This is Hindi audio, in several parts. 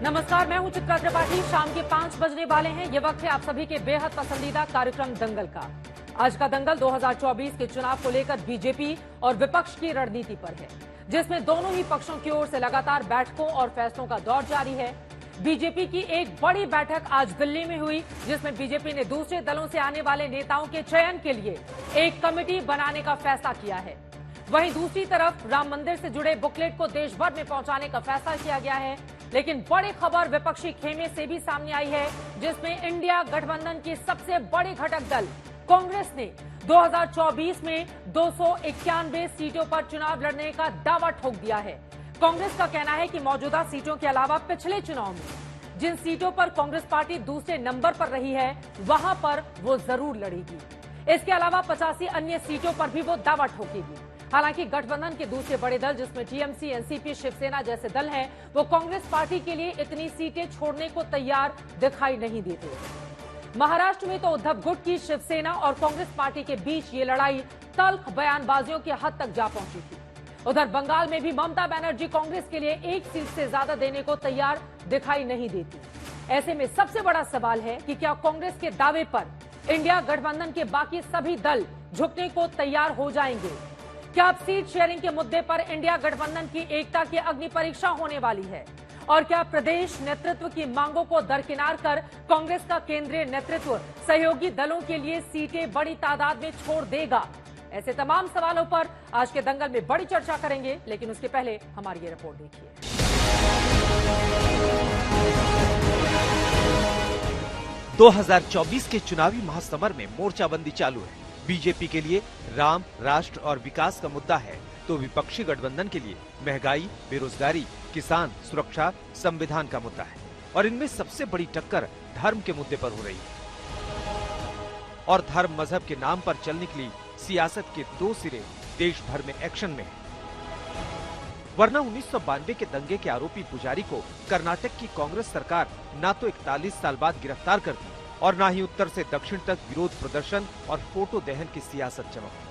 नमस्कार, मैं हूं चित्रा त्रिपाठी। शाम के 5 बजने वाले हैं। ये वक्त है आप सभी के बेहद पसंदीदा कार्यक्रम दंगल का। आज का दंगल 2024 के चुनाव को लेकर बीजेपी और विपक्ष की रणनीति पर है, जिसमें दोनों ही पक्षों की ओर से लगातार बैठकों और फैसलों का दौर जारी है। बीजेपी की एक बड़ी बैठक आज दिल्ली में हुई, जिसमें बीजेपी ने दूसरे दलों से आने वाले नेताओं के चयन के लिए एक कमेटी बनाने का फैसला किया है। वहीं दूसरी तरफ राम मंदिर से जुड़े बुकलेट को देश भर में पहुंचाने का फैसला किया गया है। लेकिन बड़ी खबर विपक्षी खेमे से भी सामने आई है, जिसमें इंडिया गठबंधन की सबसे बड़ी घटक दल कांग्रेस ने 2024 में 291 सीटों पर चुनाव लड़ने का दावा ठोक दिया है। कांग्रेस का कहना है कि मौजूदा सीटों के अलावा पिछले चुनाव में जिन सीटों पर कांग्रेस पार्टी दूसरे नंबर पर रही है, वहां पर वो जरूर लड़ेगी। इसके अलावा 85 अन्य सीटों पर भी वो दावा ठोकेगी। हालांकि गठबंधन के दूसरे बड़े दल, जिसमें टीएमसी, एनसीपी, शिवसेना जैसे दल हैं, वो कांग्रेस पार्टी के लिए इतनी सीटें छोड़ने को तैयार दिखाई नहीं देते। महाराष्ट्र में तो उद्धव गुट की शिवसेना और कांग्रेस पार्टी के बीच ये लड़ाई तल्ख बयानबाजियों की हद तक जा पहुंची थी। उधर बंगाल में भी ममता बनर्जी कांग्रेस के लिए एक सीट से ज्यादा देने को तैयार दिखाई नहीं देती। ऐसे में सबसे बड़ा सवाल है कि क्या कांग्रेस के दावे पर इंडिया गठबंधन के बाकी सभी दल झुकने को तैयार हो जाएंगे? क्या अब सीट शेयरिंग के मुद्दे पर इंडिया गठबंधन की एकता की अग्नि परीक्षा होने वाली है? और क्या प्रदेश नेतृत्व की मांगों को दरकिनार कर कांग्रेस का केंद्रीय नेतृत्व सहयोगी दलों के लिए सीटें बड़ी तादाद में छोड़ देगा? ऐसे तमाम सवालों पर आज के दंगल में बड़ी चर्चा करेंगे, लेकिन उसके पहले हमारी ये रिपोर्ट देखिए। 2024 के चुनावी महासमर में मोर्चाबंदी चालू है। बीजेपी के लिए राम, राष्ट्र और विकास का मुद्दा है, तो विपक्षी गठबंधन के लिए महंगाई, बेरोजगारी, किसान, सुरक्षा, संविधान का मुद्दा है। और इनमें सबसे बड़ी टक्कर धर्म के मुद्दे पर हो रही है। और धर्म मजहब के नाम पर चल निकली सियासत के दो सिरे देश भर में एक्शन में है। वरना 1992 के दंगे के आरोपी पुजारी को कर्नाटक की कांग्रेस सरकार न तो 41 साल बाद गिरफ्तार करती और न ही उत्तर से दक्षिण तक विरोध प्रदर्शन और फोटो दहन की सियासत चमकती।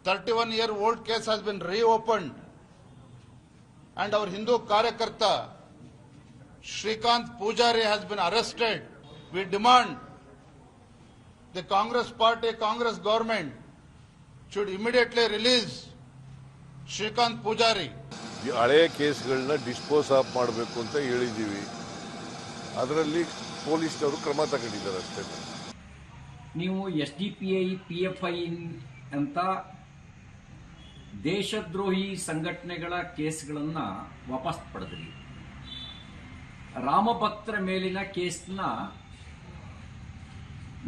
31-year-old case has been reopened and our Hindu Karyakarta Shrikant Pujari has been arrested. We demand the Congress party, Congress government should immediately release Shrikant Pujari. ಈ ಹಳೆಯ ಕೇಸ್ಗಳನ್ನ ಡಿಸ್ಪೋಸ್ ಆಫ್ ಮಾಡಬೇಕು ಅಂತ ಹೇಳಿದ್ದೀವಿ. ಅದರಲ್ಲಿ ಪೊಲೀಸ್ನವರು ಕ್ರಮ ತಗೊಂಡಿದ್ದಾರೆ ಅಷ್ಟೇ. ನೀವು SDPI, PFI ಅಂತ ದೇಶದ್ರೋಹಿ ಸಂಘಟನೆಗಳ ಕೇಸ್ಗಳನ್ನ ವಾಪಸ್ ಪಡೆದ್ರಿ. ರಾಮಭಕ್ತರ ಮೇಲಿನ ಕೇಸ್ನ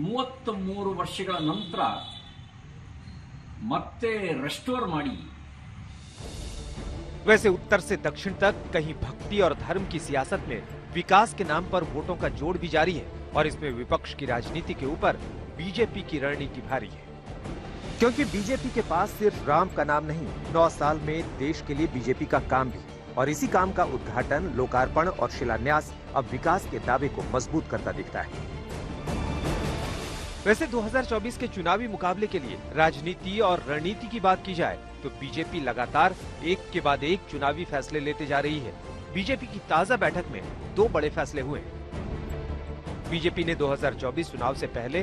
33 ವರ್ಷಗಳ ನಂತರ ಮತ್ತೆ ರೆಸ್ಟೋರ್ ಮಾಡಿ। वैसे उत्तर से दक्षिण तक कहीं भक्ति और धर्म की सियासत में विकास के नाम पर वोटों का जोड़ भी जारी है और इसमें विपक्ष की राजनीति के ऊपर बीजेपी की रणनीति भारी है। क्योंकि बीजेपी के पास सिर्फ राम का नाम नहीं, 9 साल में देश के लिए बीजेपी का काम भी, और इसी काम का उद्घाटन, लोकार्पण और शिलान्यास अब विकास के दावे को मजबूत करता दिखता है। वैसे 2024 के चुनावी मुकाबले के लिए राजनीति और रणनीति की बात की जाए तो बीजेपी लगातार एक के बाद एक चुनावी फैसले लेते जा रही है। बीजेपी की ताजा बैठक में 2 बड़े फैसले हुए हैं। बीजेपी ने 2024 चुनाव से पहले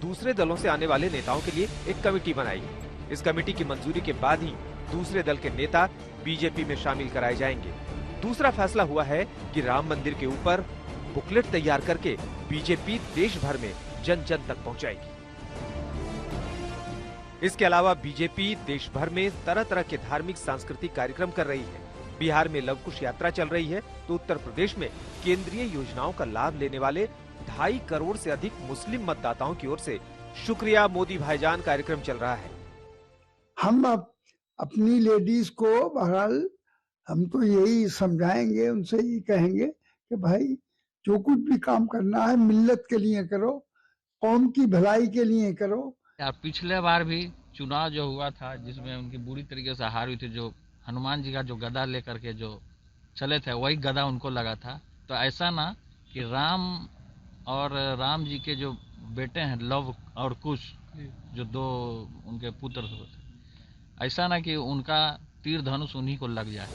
दूसरे दलों से आने वाले नेताओं के लिए एक कमेटी बनाई। इस कमेटी की मंजूरी के बाद ही दूसरे दल के नेता बीजेपी में शामिल कराए जाएंगे। दूसरा फैसला हुआ है कि राम मंदिर के ऊपर बुकलेट तैयार करके बीजेपी देश भर में जन जन तक पहुंचाएगी। इसके अलावा बीजेपी देश भर में तरह तरह के धार्मिक सांस्कृतिक कार्यक्रम कर रही है। बिहार में लव कुश यात्रा चल रही है, तो उत्तर प्रदेश में केंद्रीय योजनाओं का लाभ लेने वाले 2.5 करोड़ से अधिक मुस्लिम मतदाताओं की ओर से शुक्रिया मोदी भाईजान कार्यक्रम चल रहा है। हम अपनी लेडीज को बहरहाल हम तो यही समझाएंगे, उनसे यही कहेंगे कि भाई जो कुछ भी काम करना है मिल्लत के लिए करो, कौम की भलाई के लिए करो। यार पिछले बार भी चुनाव जो हुआ था, जिसमें उनकी बुरी तरीके से हार हुई थी, जो हनुमान जी का जो गदा लेकर के जो चले थे वही गदा उनको लगा था। तो ऐसा ना कि राम और राम जी के जो बेटे हैं लव और कुश, जो 2 उनके पुत्र थे, ऐसा ना कि उनका तीर धनुष उन्हीं को लग जाए।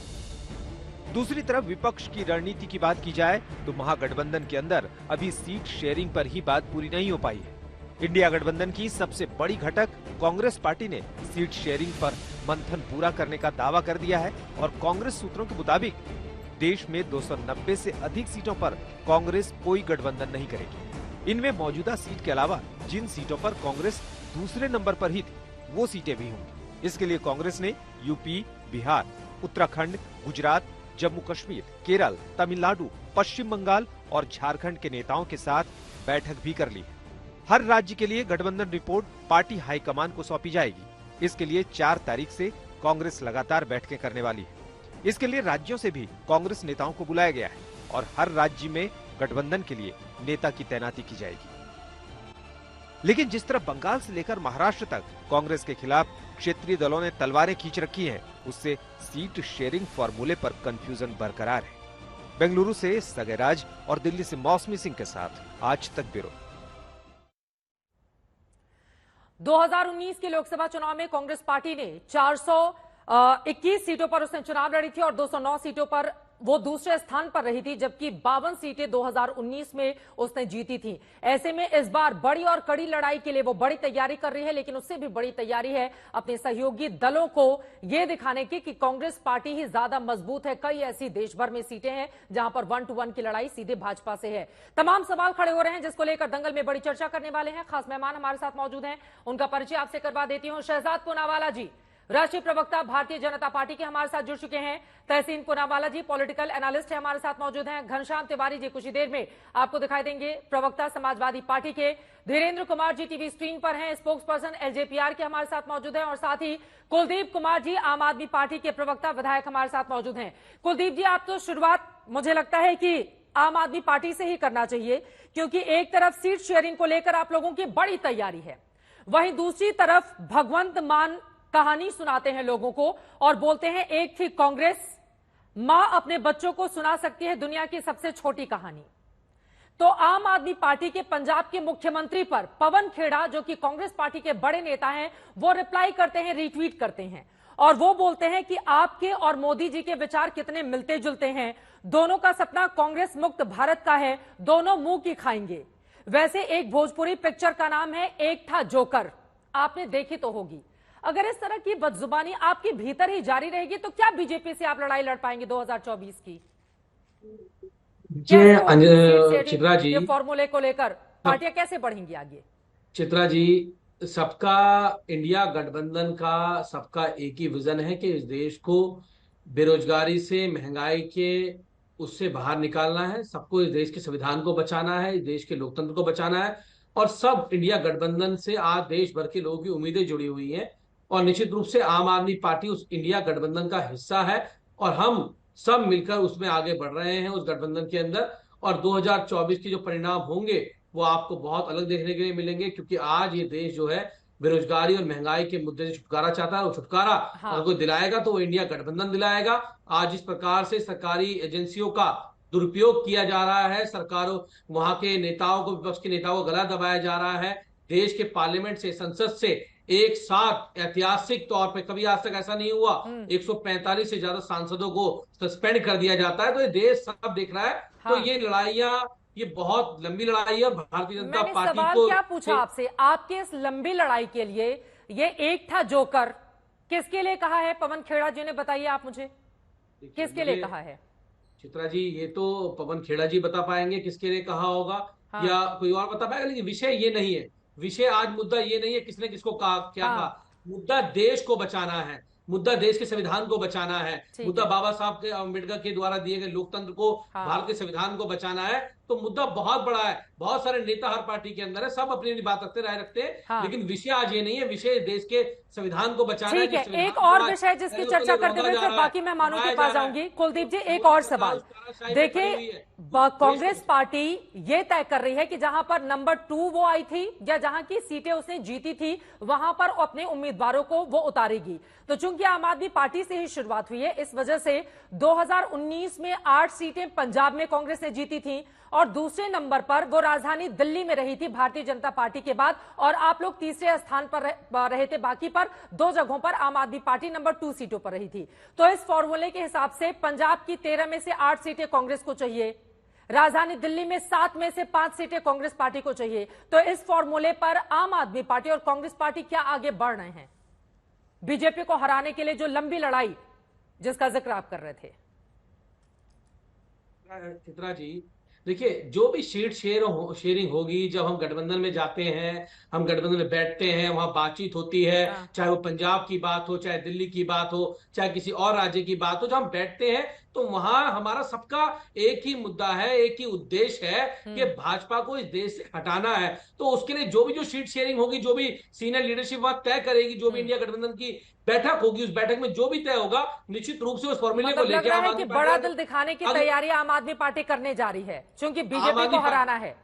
दूसरी तरफ विपक्ष की रणनीति की बात की जाए तो महागठबंधन के अंदर अभी सीट शेयरिंग पर ही बात पूरी नहीं हो पाई है। इंडिया गठबंधन की सबसे बड़ी घटक कांग्रेस पार्टी ने सीट शेयरिंग पर मंथन पूरा करने का दावा कर दिया है और कांग्रेस सूत्रों के मुताबिक देश में 290 से अधिक सीटों पर कांग्रेस कोई गठबंधन नहीं करेगी। इनमें मौजूदा सीट के अलावा जिन सीटों पर कांग्रेस दूसरे नंबर पर ही थी वो सीटें भी होंगी। इसके लिए कांग्रेस ने यूपी, बिहार, उत्तराखंड, गुजरात, जम्मू कश्मीर, केरल, तमिलनाडु, पश्चिम बंगाल और झारखंड के नेताओं के साथ बैठक भी कर ली है। हर राज्य के लिए गठबंधन रिपोर्ट पार्टी हाईकमान को सौंपी जाएगी। इसके लिए 4 तारीख से कांग्रेस लगातार बैठकें करने वाली है। इसके लिए राज्यों से भी कांग्रेस नेताओं को बुलाया गया है और हर राज्य में गठबंधन के लिए नेता की तैनाती की जाएगी। लेकिन जिस तरह बंगाल से लेकर महाराष्ट्र तक कांग्रेस के खिलाफ क्षेत्रीय दलों ने तलवारें खींच रखी हैं, उससे सीट शेयरिंग फॉर्मूले पर कंफ्यूजन बरकरार है। बेंगलुरु से सगेराज और दिल्ली से मौसमी सिंह के साथ आज तक ब्यूरो। 2019 के लोकसभा चुनाव में कांग्रेस पार्टी ने 421 सीटों पर उसने चुनाव लड़ी थी और 209 सीटों पर वो दूसरे स्थान पर रही थी, जबकि 52 सीटें 2019 में उसने जीती थी। ऐसे में इस बार बड़ी और कड़ी लड़ाई के लिए वो बड़ी तैयारी कर रही है, लेकिन उससे भी बड़ी तैयारी है अपने सहयोगी दलों को ये दिखाने की कि कांग्रेस पार्टी ही ज्यादा मजबूत है। कई ऐसी देश भर में सीटें हैं जहां पर 1 to 1 की लड़ाई सीधे भाजपा से है। तमाम सवाल खड़े हो रहे हैं जिसको लेकर दंगल में बड़ी चर्चा करने वाले हैं। खास मेहमान हमारे साथ मौजूद हैं, उनका परिचय आपसे करवा देती हूं। शहजाद पूनावाला जी, राष्ट्रीय प्रवक्ता भारतीय जनता पार्टी के हमारे साथ जुड़ चुके हैं। तहसीन पूनावाला जी, पॉलिटिकल एनालिस्ट है, हमारे साथ मौजूद हैं। घनश्याम तिवारी जी कुछ ही देर में आपको दिखाई देंगे, प्रवक्ता समाजवादी पार्टी के। धीरेन्द्र कुमार जी टीवी स्क्रीन पर हैं, स्पोक्स पर्सन एलजेपीआर के हमारे साथ मौजूद हैं। और साथ ही कुलदीप कुमार जी, आम आदमी पार्टी के प्रवक्ता विधायक हमारे साथ मौजूद हैं। कुलदीप जी, आप तो शुरुआत मुझे लगता है कि आम आदमी पार्टी से ही करना चाहिए, क्योंकि एक तरफ सीट शेयरिंग को लेकर आप लोगों की बड़ी तैयारी है, वहीं दूसरी तरफ भगवंत मान कहानी सुनाते हैं लोगों को और बोलते हैं एक थी कांग्रेस, मां अपने बच्चों को सुना सकती है दुनिया की सबसे छोटी कहानी। तो आम आदमी पार्टी के पंजाब के मुख्यमंत्री पर पवन खेड़ा, जो कि कांग्रेस पार्टी के बड़े नेता हैं, वो रिप्लाई करते हैं, रीट्वीट करते हैं और वो बोलते हैं कि आपके और मोदी जी के विचार कितने मिलते जुलते हैं। दोनों का सपना कांग्रेस मुक्त भारत का है, दोनों मुंह की खाएंगे। वैसे एक भोजपुरी पिक्चर का नाम है एक था जोकर, आपने देखी तो होगी। अगर इस तरह की बदजुबानी आपके भीतर ही जारी रहेगी तो क्या बीजेपी से आप लड़ाई लड़ पाएंगे 2024 की? चित्रा जी, ये फॉर्मूले को लेकर पार्टियां कैसे बढ़ेंगी आगे? चित्रा जी, सबका इंडिया गठबंधन का सबका एक ही विजन है कि इस देश को बेरोजगारी से, महंगाई के उससे बाहर निकालना है। सबको इस देश के संविधान को बचाना है, इस देश के लोकतंत्र को बचाना है और सब इंडिया गठबंधन से आज देश भर के लोगों की उम्मीदें जुड़ी हुई हैं और निश्चित रूप से आम आदमी पार्टी उस इंडिया गठबंधन का हिस्सा है और हम सब मिलकर उसमें आगे बढ़ रहे हैं उस गठबंधन के अंदर। और 2024 के जो परिणाम होंगे वो आपको बहुत अलग देखने के लिए मिलेंगे, क्योंकि आज ये देश जो है बेरोजगारी और महंगाई के मुद्दे से छुटकारा चाहता है। वो छुटकारा अगर कोई दिलाएगा तो वो इंडिया गठबंधन दिलाएगा। आज इस प्रकार से सरकारी एजेंसियों का दुरुपयोग किया जा रहा है, सरकारों वहां के नेताओं को, विपक्ष के नेताओं को गला दबाया जा रहा है, देश के पार्लियामेंट से, संसद से एक साथ ऐतिहासिक तौर पे कभी आज तक ऐसा नहीं हुआ 145 से ज्यादा सांसदों को सस्पेंड कर दिया जाता है। तो ये देश सब देख रहा है। तो ये लड़ाइयां, ये बहुत लंबी लड़ाई है और भारतीय जनता पार्टी को क्या पूछा आपसे, आपके इस लंबी लड़ाई के लिए ये एक था जोकर किसके लिए कहा है? पवन खेड़ा जी ने बताइए आप मुझे, किसके लिए कहा है? चित्रा जी, ये तो पवन खेड़ा जी बता पाएंगे किसके लिए कहा होगा या कोई और बता पाएगा, लेकिन विषय ये नहीं है। विषय आज मुद्दा ये नहीं है किसने किसको कहा, क्या कहा। मुद्दा देश को बचाना है, मुद्दा देश के संविधान को बचाना है, मुद्दा बाबा साहब के अम्बेडकर के द्वारा दिए गए लोकतंत्र को, भारत के संविधान को बचाना है। तो मुद्दा बहुत बड़ा है, बहुत सारे नेता हर पार्टी के अंदर है, सब अपनी अपनी बात रखते हैं, लेकिन विषय आज ये नहीं है। विषय देश के संविधान को बचाना है। ठीक है, एक और विषय जिसकी चर्चा करते हुए फिर बाकी मेहमानों के पास जाऊंगी। कुलदीप जी, एक और सवाल। देखिए, कांग्रेस पार्टी ये तय कर रही है कि जहां पर नंबर 2 वो आई थी या जहां की सीटें उसने जीती थी वहां पर अपने उम्मीदवारों को वो उतारेगी। तो चूंकि चूंकि आम आदमी पार्टी से ही शुरुआत हुई है, इस वजह से 2019 में 8 सीटें पंजाब में कांग्रेस ने जीती थी और दूसरे नंबर पर वो राजधानी दिल्ली में रही थी भारतीय जनता पार्टी के बाद, और आप लोग तीसरे स्थान पर रहे थे। बाकी पर 2 जगहों पर आम आदमी पार्टी नंबर 2 सीटों पर रही थी। तो इस फॉर्मूले के हिसाब से पंजाब की 13 में से 8 सीटें कांग्रेस को चाहिए, राजधानी दिल्ली में 7 में से 5 सीटें कांग्रेस पार्टी को चाहिए। तो इस फॉर्मूले पर आम आदमी पार्टी और कांग्रेस पार्टी क्या आगे बढ़ रहे हैं बीजेपी को हराने के लिए, जो लंबी लड़ाई जिसका जिक्र आप कर रहे थे? चित्रा जी, देखिए, जो भी सीट शेयरिंग होगी, जब हम गठबंधन में जाते हैं, हम गठबंधन में बैठते हैं, वहां बातचीत होती है, चाहे वो पंजाब की बात हो, चाहे दिल्ली की बात हो, चाहे किसी और राज्य की बात हो, जब हम बैठते हैं तो वहां हमारा सबका एक ही मुद्दा है, एक ही उद्देश्य है कि भाजपा को इस देश से हटाना है। तो उसके लिए जो भी सीट शेयरिंग होगी, जो भी सीनियर लीडरशिप वहां तय करेगी, जो भी इंडिया गठबंधन की बैठक होगी, उस बैठक में जो भी तय होगा, निश्चित रूप से उस फॉर्मूले को लेकर आम आदमी बड़ा दिल दिखाने की तैयारी आम आदमी पार्टी करने जा रही है, क्योंकि बीजेपी को हराना है।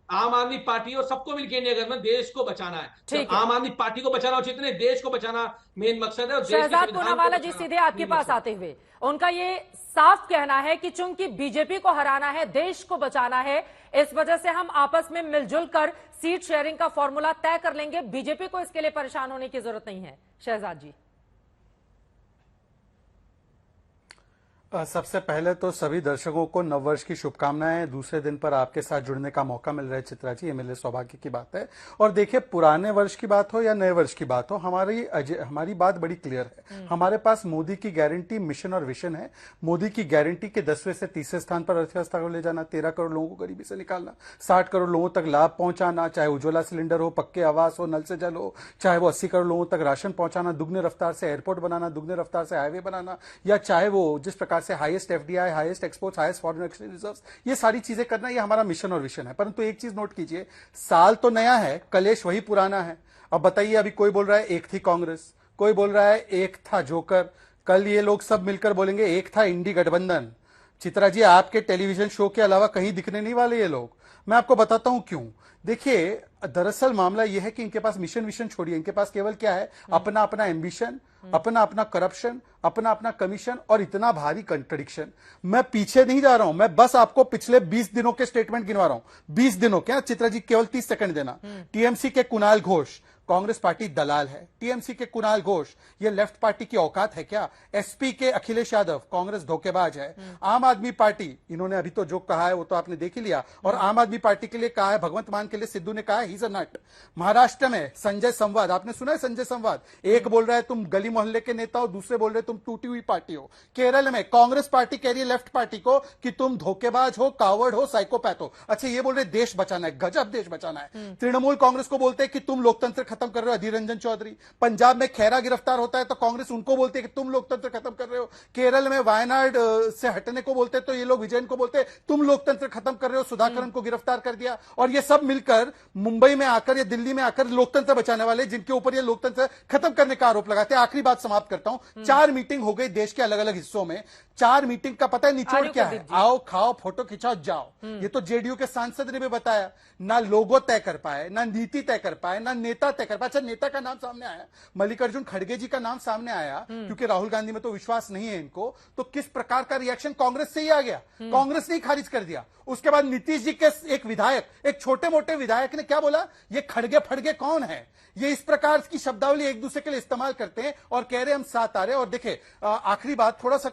आम आदमी पार्टी और सबको मिलकर इंडिया गठबंधन देश को बचाना है। आम आदमी पार्टी को बचाना और जितने देश को बचाना मेन मकसद है। शहजाद पूनावाला जी, सीधे आपके पास आते हुए, उनका ये साफ कहना है कि चूंकि बीजेपी को हराना है, देश को बचाना है, इस वजह से हम आपस में मिलजुल कर सीट शेयरिंग का फॉर्मूला तय कर लेंगे, बीजेपी को इसके लिए परेशान होने की जरूरत नहीं है। शहजाद जी। सबसे पहले तो सभी दर्शकों को नववर्ष की शुभकामनाएं। दूसरे दिन पर आपके साथ जुड़ने का मौका मिल रहा है चित्रा जी, ये मेरे सौभाग्य की बात है। और देखिए, पुराने वर्ष की बात हो या नए वर्ष की बात हो, हमारी बात बड़ी क्लियर है। हमारे पास मोदी की गारंटी, मिशन और विजन है। मोदी की गारंटी के 10वें से तीसरे स्थान पर अर्थव्यवस्था को ले जाना, 13 करोड़ लोगों को गरीबी से निकालना, 60 करोड़ लोगों तक लाभ पहुंचाना, चाहे उज्ज्वला सिलेंडर हो, पक्के आवास हो, नल से जल हो, चाहे वो 80 करोड़ लोगों तक राशन पहुंचाना, दुगने रफ्तार से एयरपोर्ट बनाना, दुगने रफ्तार से हाईवे बनाना, या चाहे वो जिस प्रकार से highest FDI, highest exports, highest foreign exchange reserves, ये सारी चीजें करना, ये हमारा मिशन और विजन है। परंतु एक चीज नोट कीजिए, साल तो नया है, कलेश वही पुराना है। अब बताइए, अभी कोई बोल रहा है एक थी कांग्रेस, कोई बोल रहा है एक था जोकर, कल ये लोग सब मिलकर बोलेंगे एक था इंडी गठबंधन। चित्रा जी, आपके टेलीविजन शो के अलावा कहीं दिखने नहीं वाले ये लोग। मैं आपको बताता हूं क्यों। देखिए, दरअसल मामला यह है कि इनके पास मिशन विशन छोड़िए, इनके पास केवल क्या है, अपना अपना एम्बिशन, अपना अपना करप्शन, अपना अपना कमीशन और इतना भारी कंट्रडिक्शन। मैं पीछे नहीं जा रहा हूं, मैं बस आपको पिछले 20 दिनों के स्टेटमेंट गिनवा रहा हूं। 20 दिनों के, चित्रा जी केवल 30 सेकंड देना। टीएमसी के कुणाल घोष, कांग्रेस पार्टी दलाल है। टीएमसी के कुणाल घोष, ये लेफ्ट पार्टी की औकात है क्या? एसपी के अखिलेश यादव, कांग्रेस धोखेबाज है। आम आदमी पार्टी, इन्होंने अभी तो जो कहा है वो तो आपने देख ही लिया, और आम आदमी पार्टी के लिए कहा है, भगवंत मान के लिए सिद्धू ने कहा है ही इज अ नट। महाराष्ट्र में संजय संवाद, आपने सुना है संजय संवाद? एक बोल रहा है तुम गली मोहल्ले के नेता हो, दूसरे बोल रहे तुम टूटी हुई पार्टी हो। केरल में कांग्रेस पार्टी कह रही है लेफ्ट पार्टी को कि तुम धोखेबाज हो, कावर्ड हो, साइकोपैथ हो। अच्छा, ये बोल रहे देश बचाना है, गजब देश बचाना है। तृणमूल कांग्रेस को बोलते हैं कि तुम लोकतंत्र खत्म कर रहे हो, अधीर रंजन चौधरी। पंजाब में खैरा गिरफ्तार होता है तो कांग्रेस उनको बोलती है कि तुम लोकतंत्र खत्म कर रहे हो। केरल में वायनाड से हटने को बोलते हैं तो ये लोग विजयन को बोलते हैं तुम लोकतंत्र खत्म कर रहे हो, सुधाकरन को गिरफ्तार कर दिया। और ये सब मिलकर मुंबई में आकर या दिल्ली में आकर लोकतंत्र बचाने वाले, जिनके ऊपर ये लोकतंत्र खत्म करने का आरोप लगाते हैं। आखिरी बात समाप्त करता हूं। 4 मीटिंग हो गई देश के अलग अलग हिस्सों में। 4 मीटिंग का पता है निचोड़ क्या है? आओ खाओ फोटो खिंचाओ जाओ। ये तो जेडीयू के सांसद ने भी बताया। ना लोगो तय कर पाए, ना नीति तय कर पाए, ना नेता तय कर पाए। अच्छा, नेता का नाम सामने आया, मल्लिकार्जुन खड़गे जी का नाम सामने आया, क्योंकि राहुल गांधी में तो विश्वास नहीं है इनको। तो किस प्रकार का रिएक्शन कांग्रेस से ही आ गया, कांग्रेस ने ही खारिज कर दिया। उसके बाद नीतीश जी के एक विधायक, एक छोटे मोटे विधायक ने क्या बोला, ये खड़गे फड़गे कौन है? ये इस प्रकार की शब्दावली एक दूसरे के लिए इस्तेमाल करते हैं और कह रहे हम साथ आ रहे हैं। और देखे, आखिरी बात, थोड़ा सा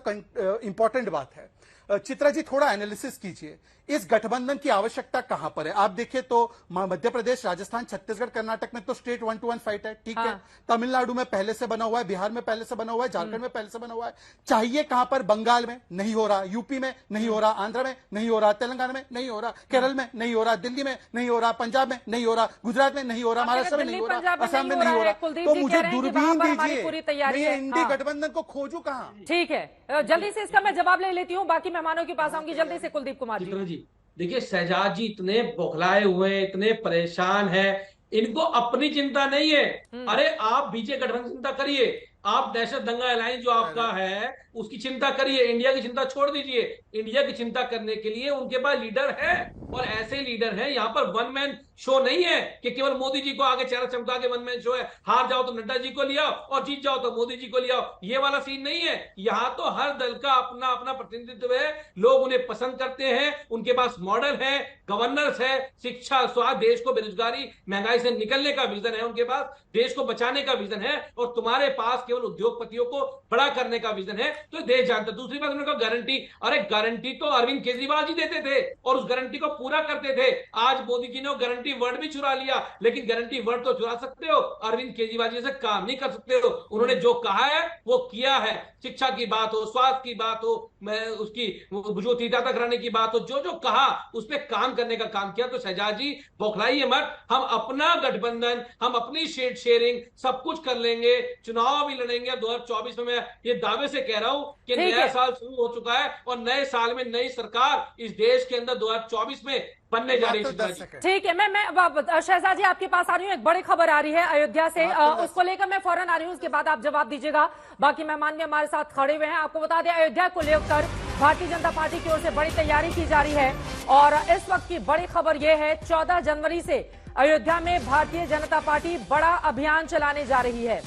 इंपॉर्टेंट बात है। चित्रा जी, थोड़ा एनालिसिस कीजिए, इस गठबंधन की आवश्यकता कहां पर है? आप देखिए तो मध्य प्रदेश, राजस्थान, छत्तीसगढ़, कर्नाटक में तो स्ट्रेट 1-to-1 फाइट है, ठीक है। तमिलनाडु में पहले से बना हुआ है, बिहार में पहले से बना हुआ है, झारखंड में पहले से बना हुआ है। चाहिए कहां पर? बंगाल में नहीं हो रहा, यूपी में नहीं हो रहा, आंध्र में नहीं हो रहा, तेलंगाना में नहीं हो रहा, केरल में नहीं हो रहा, दिल्ली में नहीं हो रहा, पंजाब में नहीं हो रहा, गुजरात में नहीं हो रहा, महाराष्ट्र में नहीं हो रहा, असम में नहीं हो रहा। तो मुझे दूरबीन दीजिए, मैं इंडी गठबंधन को खोजूं कहां? ठीक है, जल्दी से इसका मैं जवाब ले लेती हूं, बाकी मेहमानों के पास आऊंगी। जल्दी से कुलदीप कुमार जी। देखिए, शहजाद जी इतने बौखलाए हुए, इतने परेशान हैं, इनको अपनी चिंता नहीं है। अरे आप बीजेपी गठबंधन चिंता करिए, आप दहशत दंगा अलायंस जो आपका है उसकी चिंता करिए, इंडिया की चिंता छोड़ दीजिए। इंडिया की चिंता करने के लिए उनके पास लीडर है। और ऐसे लीडर हैं। यहाँ पर वन मैन शो नहीं है कि केवल मोदी जी को आगे चेहरा चमका के वन मैन शो है, हार जाओ तो नड्डा जी को लिया और जीत जाओ तो मोदी जी को लिया, ये वाला सीन नहीं है। यहाँ तो हर दल का अपना अपना प्रतिनिधित्व है, लोग उन्हें पसंद करते हैं, उनके पास मॉडल है, गवर्नेंस है, शिक्षा, स्वास्थ्य, देश को बेरोजगारी महंगाई से निकलने का विजन है उनके पास, देश को बचाने का विजन है, और तुम्हारे पास केवल उद्योगपतियों को बड़ा करने का विजन है। तो देश जानता। दूसरी बात उन्होंने कहा गारंटी, अरे गारंटी तो अरविंद केजरीवाल जी देते थे और उस गारंटी को पूरा करते थे। आज मोदी जी ने गारंटी वर्ड भी चुरा लिया, लेकिन गारंटी वर्ड तो चुरा सकते हो, अरविंद केजरीवाल जी से काम नहीं कर सकते हो। उन्होंने जो कहा है वो किया है। शिक्षा की बात हो, स्वास्थ्य की बात हो, मैं उसकी जो तीर्थयात्रा कराने की बात हो, जो जो कहा उस पर काम करने का काम किया। तो शहजाद जी बौखलाइए मत, हम अपना गठबंधन, हम अपनी सीट शेयरिंग सब कुछ कर लेंगे, चुनाव भी लड़ेंगे 2024 में। मैं ये दावे से कह रहा हूं कि नया साल शुरू हो चुका है और नए साल में नई सरकार इस देश के अंदर 2024 में बनने जा रही है। ठीक है, मैं शहजाद जी आपके पास आ रही हूँ। एक बड़ी खबर आ रही है अयोध्या से, उसको लेकर मैं फौरन आ रही हूँ, उसके बाद आप जवाब दीजिएगा। बाकी मेहमान भी हमारे साथ खड़े हुए हैं। आपको बता दें, अयोध्या को लेकर भारतीय जनता पार्टी की ओर से बड़ी तैयारी की जा रही है और इस वक्त की बड़ी खबर यह है 14 जनवरी से अयोध्या में भारतीय जनता पार्टी बड़ा अभियान चलाने जा रही है।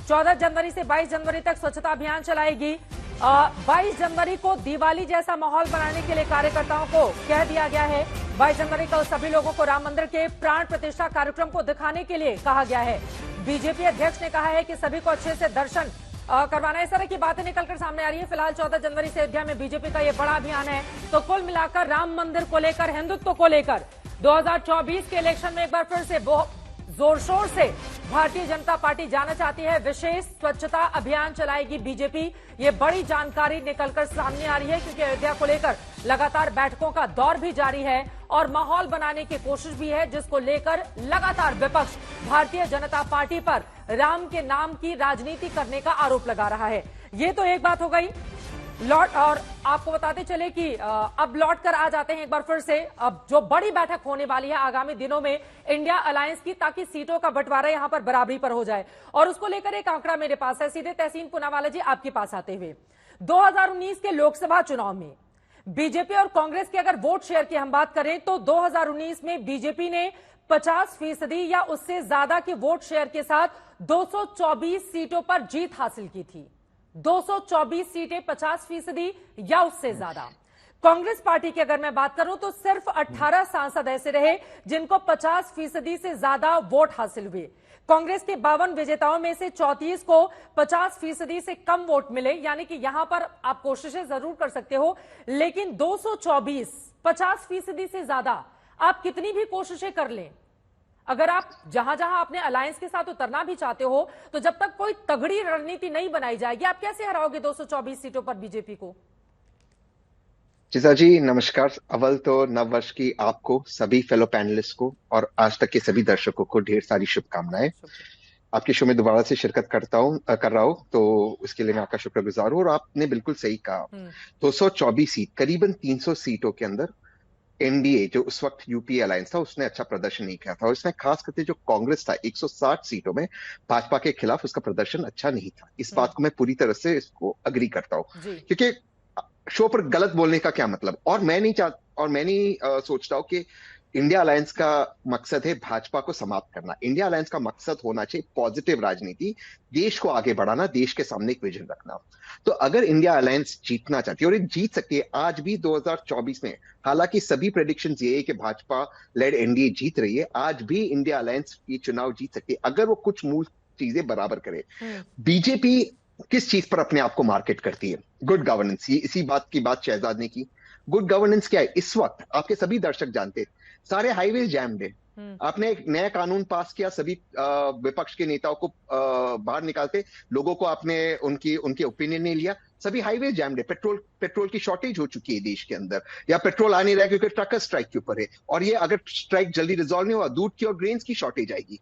14 जनवरी से 22 जनवरी तक स्वच्छता अभियान चलाएगी। 22 जनवरी को दिवाली जैसा माहौल बनाने के लिए कार्यकर्ताओं को कह दिया गया है। 22 जनवरी को सभी लोगों को राम मंदिर के प्राण प्रतिष्ठा कार्यक्रम को दिखाने के लिए कहा गया है। बीजेपी अध्यक्ष ने कहा है कि सभी को अच्छे से दर्शन करवाना। इस तरह की बातें निकलकर सामने आ रही है। फिलहाल 14 जनवरी से अयोध्या में बीजेपी का ये बड़ा अभियान है। तो कुल मिलाकर राम मंदिर को लेकर, हिंदुत्व को लेकर 2024 के इलेक्शन में एक बार फिर से जोर शोर से भारतीय जनता पार्टी जाना चाहती है। विशेष स्वच्छता अभियान चलाएगी बीजेपी। ये बड़ी जानकारी निकलकर सामने आ रही है क्योंकि अयोध्या को लेकर लगातार बैठकों का दौर भी जारी है और माहौल बनाने की कोशिश भी है, जिसको लेकर लगातार विपक्ष भारतीय जनता पार्टी पर राम के नाम की राजनीति करने का आरोप लगा रहा है। ये तो एक बात हो गई। और आपको बताते चले कि अब लौट कर आ जाते हैं एक बार फिर से, अब जो बड़ी बैठक होने वाली है आगामी दिनों में इंडिया अलायंस की, ताकि सीटों का बंटवारा यहां पर बराबरी पर हो जाए। और उसको लेकर एक आंकड़ा मेरे पास है। सीधे तहसीन पूनावाला जी आपके पास आते हुए, 2019 के लोकसभा चुनाव में बीजेपी और कांग्रेस के अगर वोट शेयर की हम बात करें तो 2019 में बीजेपी ने 50% या उससे ज्यादा के वोट शेयर के साथ 224 सीटों पर जीत हासिल की थी। 224 सीटें 50% या उससे ज्यादा। कांग्रेस पार्टी की अगर मैं बात करूं तो सिर्फ 18 सांसद ऐसे रहे जिनको 50% से ज्यादा वोट हासिल हुए। कांग्रेस के 52 विजेताओं में से 34 को 50% से कम वोट मिले, यानी कि यहां पर आप कोशिशें जरूर कर सकते हो, लेकिन 224 50% से ज्यादा आप कितनी भी कोशिशें कर लें, अगर आप जहां जहां अपने अलायंस के साथ उतरना भी चाहते हो, तो जब तक कोई तगड़ी रणनीति नहीं बनाई जाएगी, आप कैसे हराओगे 224 सीटों पर बीजेपी को? चिजा जी नमस्कार। अव्वल तो नववर्ष की आपको, सभी फेलो पैनलिस्ट को और आज तक के सभी दर्शकों को ढेर सारी शुभकामनाएं। आपके शो में दोबारा से शिरकत कर रहा हूं तो उसके लिए मैं आपका शुक्रगुजार हूं। और आपने बिल्कुल सही कहा, 224 सीट, करीबन 300 सीटों के अंदर एनडीए जो उस वक्त यूपीए अलायंस था उसने अच्छा प्रदर्शन नहीं किया था। और इसमें खास करके जो कांग्रेस था 160 सीटों में भाजपा के खिलाफ उसका प्रदर्शन अच्छा नहीं था। इस बात को मैं पूरी तरह से इसको अग्री करता हूं, क्योंकि शो पर गलत बोलने का क्या मतलब। और मैं नहीं सोचता हूं कि इंडिया अलायंस का मकसद है भाजपा को समाप्त करना। इंडिया अलायंस का मकसद होना चाहिए पॉजिटिव राजनीति, देश को आगे बढ़ाना, देश के सामने एक विजन रखना। तो अगर इंडिया अलायंस जीतना चाहती है और ये जीत सकती है आज भी 2024 में, हालांकि सभी प्रेडिक्शंस ये है कि भाजपा लेड एनडीए जीत रही है, आज भी इंडिया अलायंस ये चुनाव जीत सकती है अगर वो कुछ मूल चीजें बराबर करे। बीजेपी किस चीज पर अपने आप को मार्केट करती है? Good governance. इसी बात की बात शहजाद ने की। गुड गवर्नेंस क्या है? इस वक्त आपके सभी दर्शक जानते हैं, सारे हाईवे जैम्ड है। आपने एक नया कानून पास किया, सभी विपक्ष के नेताओं को बाहर निकालते, लोगों को आपने उनके ओपिनियन नहीं लिया, सभी हाईवे जैम्ड है। पेट्रोल की शॉर्टेज हो चुकी है देश के अंदर, या पेट्रोल आ नहीं रहा है क्योंकि ट्रकर स्ट्राइक के ऊपर है, और ये अगर स्ट्राइक जल्दी रिजॉल्व नहीं हुआ दूध की और ग्रेन्स की शॉर्टेज आएगी।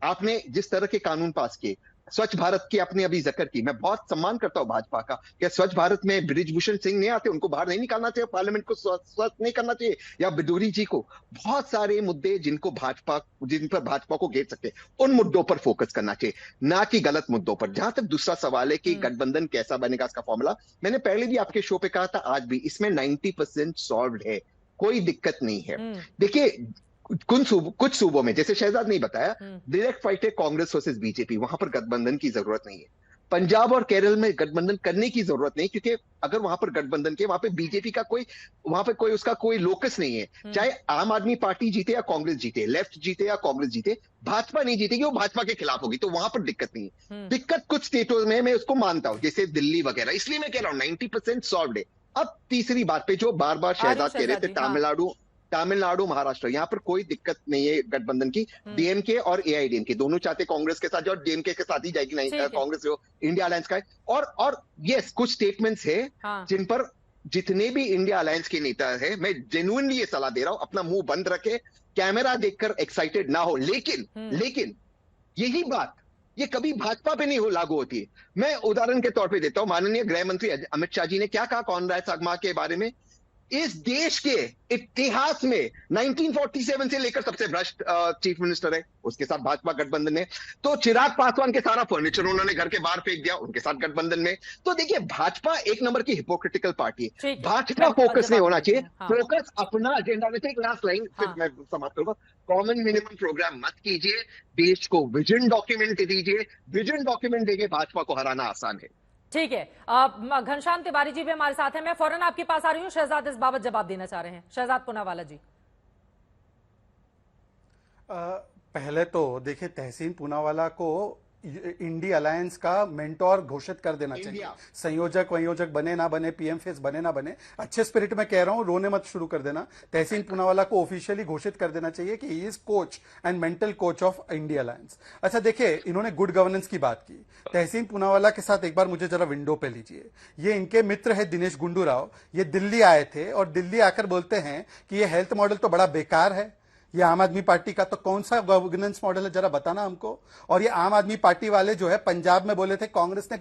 आपने जिस तरह के कानून पास किए, स्वच्छ भारत की आपने अभी जिक्र की, मैं बहुत सम्मान करता हूं भाजपा का कि स्वच्छ भारत में बृजभूषण सिंह नहीं आते, उनको बाहर नहीं निकालना चाहिए, पार्लियामेंट को स्वच्छ नहीं करना चाहिए, या बिदूरी जी को। बहुत सारे मुद्दे जिन पर भाजपा को घेर सकते, उन मुद्दों पर फोकस करना चाहिए, ना कि गलत मुद्दों पर। जहां तक दूसरा सवाल है कि गठबंधन कैसा बनेगा, इसका फॉर्मूला मैंने पहले भी आपके शो पे कहा था, आज भी इसमें 90% सॉल्व है। कोई दिक्कत नहीं है। देखिए कुछ सूबों में, जैसे शहजाद ने बताया, डायरेक्ट फाइट है कांग्रेस वर्सेस बीजेपी, वहां पर गठबंधन की जरूरत नहीं है। पंजाब और केरल में गठबंधन करने की जरूरत नहीं, क्योंकि अगर वहां पर गठबंधन के, वहां पे बीजेपी का वहां पे कोई उसका कोई लोकस नहीं है। चाहे आम आदमी पार्टी जीते या कांग्रेस जीते, लेफ्ट जीते या कांग्रेस जीते, भाजपा नहीं जीतेगी, वो भाजपा के खिलाफ होगी, तो वहां पर दिक्कत नहीं है। दिक्कत कुछ स्टेटों में मैं उसको मानता हूं, जैसे दिल्ली वगैरह, इसलिए मैं कह रहा हूं 90% सॉल्व्ड है। अब तीसरी बात पे जो बार बार शहजाद कह रहे थे, तमिलनाडु महाराष्ट्र, यहाँ पर कोई दिक्कत नहीं है गठबंधन की। डीएमके और एआईडीएमके दोनों चाहते कांग्रेस के साथ, और डीएमके के साथ ही जाएगी, नहीं कांग्रेस जो इंडिया अलायंस का है। और यस, कुछ स्टेटमेंट्स है जिन पर जितने भी इंडिया अलायंस के नेता है, मैं जेन्युइनली ये सलाह दे रहा हूं, अपना मुंह बंद रखे, कैमरा देखकर एक्साइटेड ना हो। लेकिन यही बात ये कभी भाजपा पे नहीं लागू होती है। मैं उदाहरण के तौर पे देता हूं, माननीय गृह मंत्री अमित शाह जी ने क्या कहा कॉनराड संगमा के बारे में। इस देश के इतिहास में 1947 से लेकर सबसे भ्रष्ट चीफ मिनिस्टर है, उसके साथ भाजपा गठबंधन है। तो चिराग पासवान के सारा फर्नीचर उन्होंने घर के बाहर फेंक दिया, उनके साथ गठबंधन में। तो देखिए, भाजपा एक नंबर की हिपोक्रिटिकल पार्टी है। भाजपा फोकस नहीं होना चाहिए, फोकस अपना एजेंडा में। एक लास्ट लाइन फिर मैं समाप्त करूंगा। कॉमन मिनिमम प्रोग्राम मत कीजिए, देश को विजन डॉक्यूमेंट दीजिए। विजन डॉक्यूमेंट देके भाजपा को हराना आसान है। ठीक है। घनश्याम तिवारी जी भी हमारे साथ हैं। मैं फौरन आपके पास आ रही हूं, शहजाद इस बाबत जवाब देना चाह रहे हैं। शहजाद पूनावाला जी। पहले तो देखिए, तहसीन पूनावाला को इंडिया अलायंस का मेंटोर घोषित कर देना चाहिए। संयोजक वयोजक बने ना बने, पीएम फेस बने ना बने, अच्छे स्पिरिट में कह रहा हूं, रोने मत शुरू कर देना। तहसीन पूनावाला को ऑफिशियली घोषित कर देना चाहिए कि he is coach and mental coach of India alliance. अच्छा देखिए, इन्होंने गुड गवर्नेंस की बात की। तहसीन पूनावाला के साथ एक बार मुझे जरा विंडो पे लीजिए। ये इनके मित्र है दिनेश गुंडू राव, ये दिल्ली आए थे और दिल्ली आकर बोलते हैं कि ये हेल्थ मॉडल तो बड़ा बेकार है, ये आम आदमी पार्टी का तो कौन सा गवर्नेंस मॉडल है, जरा बताना हमको। और ये आम आदमी पार्टी वाले जो है पंजाब में बोले थे, कांग्रेस ने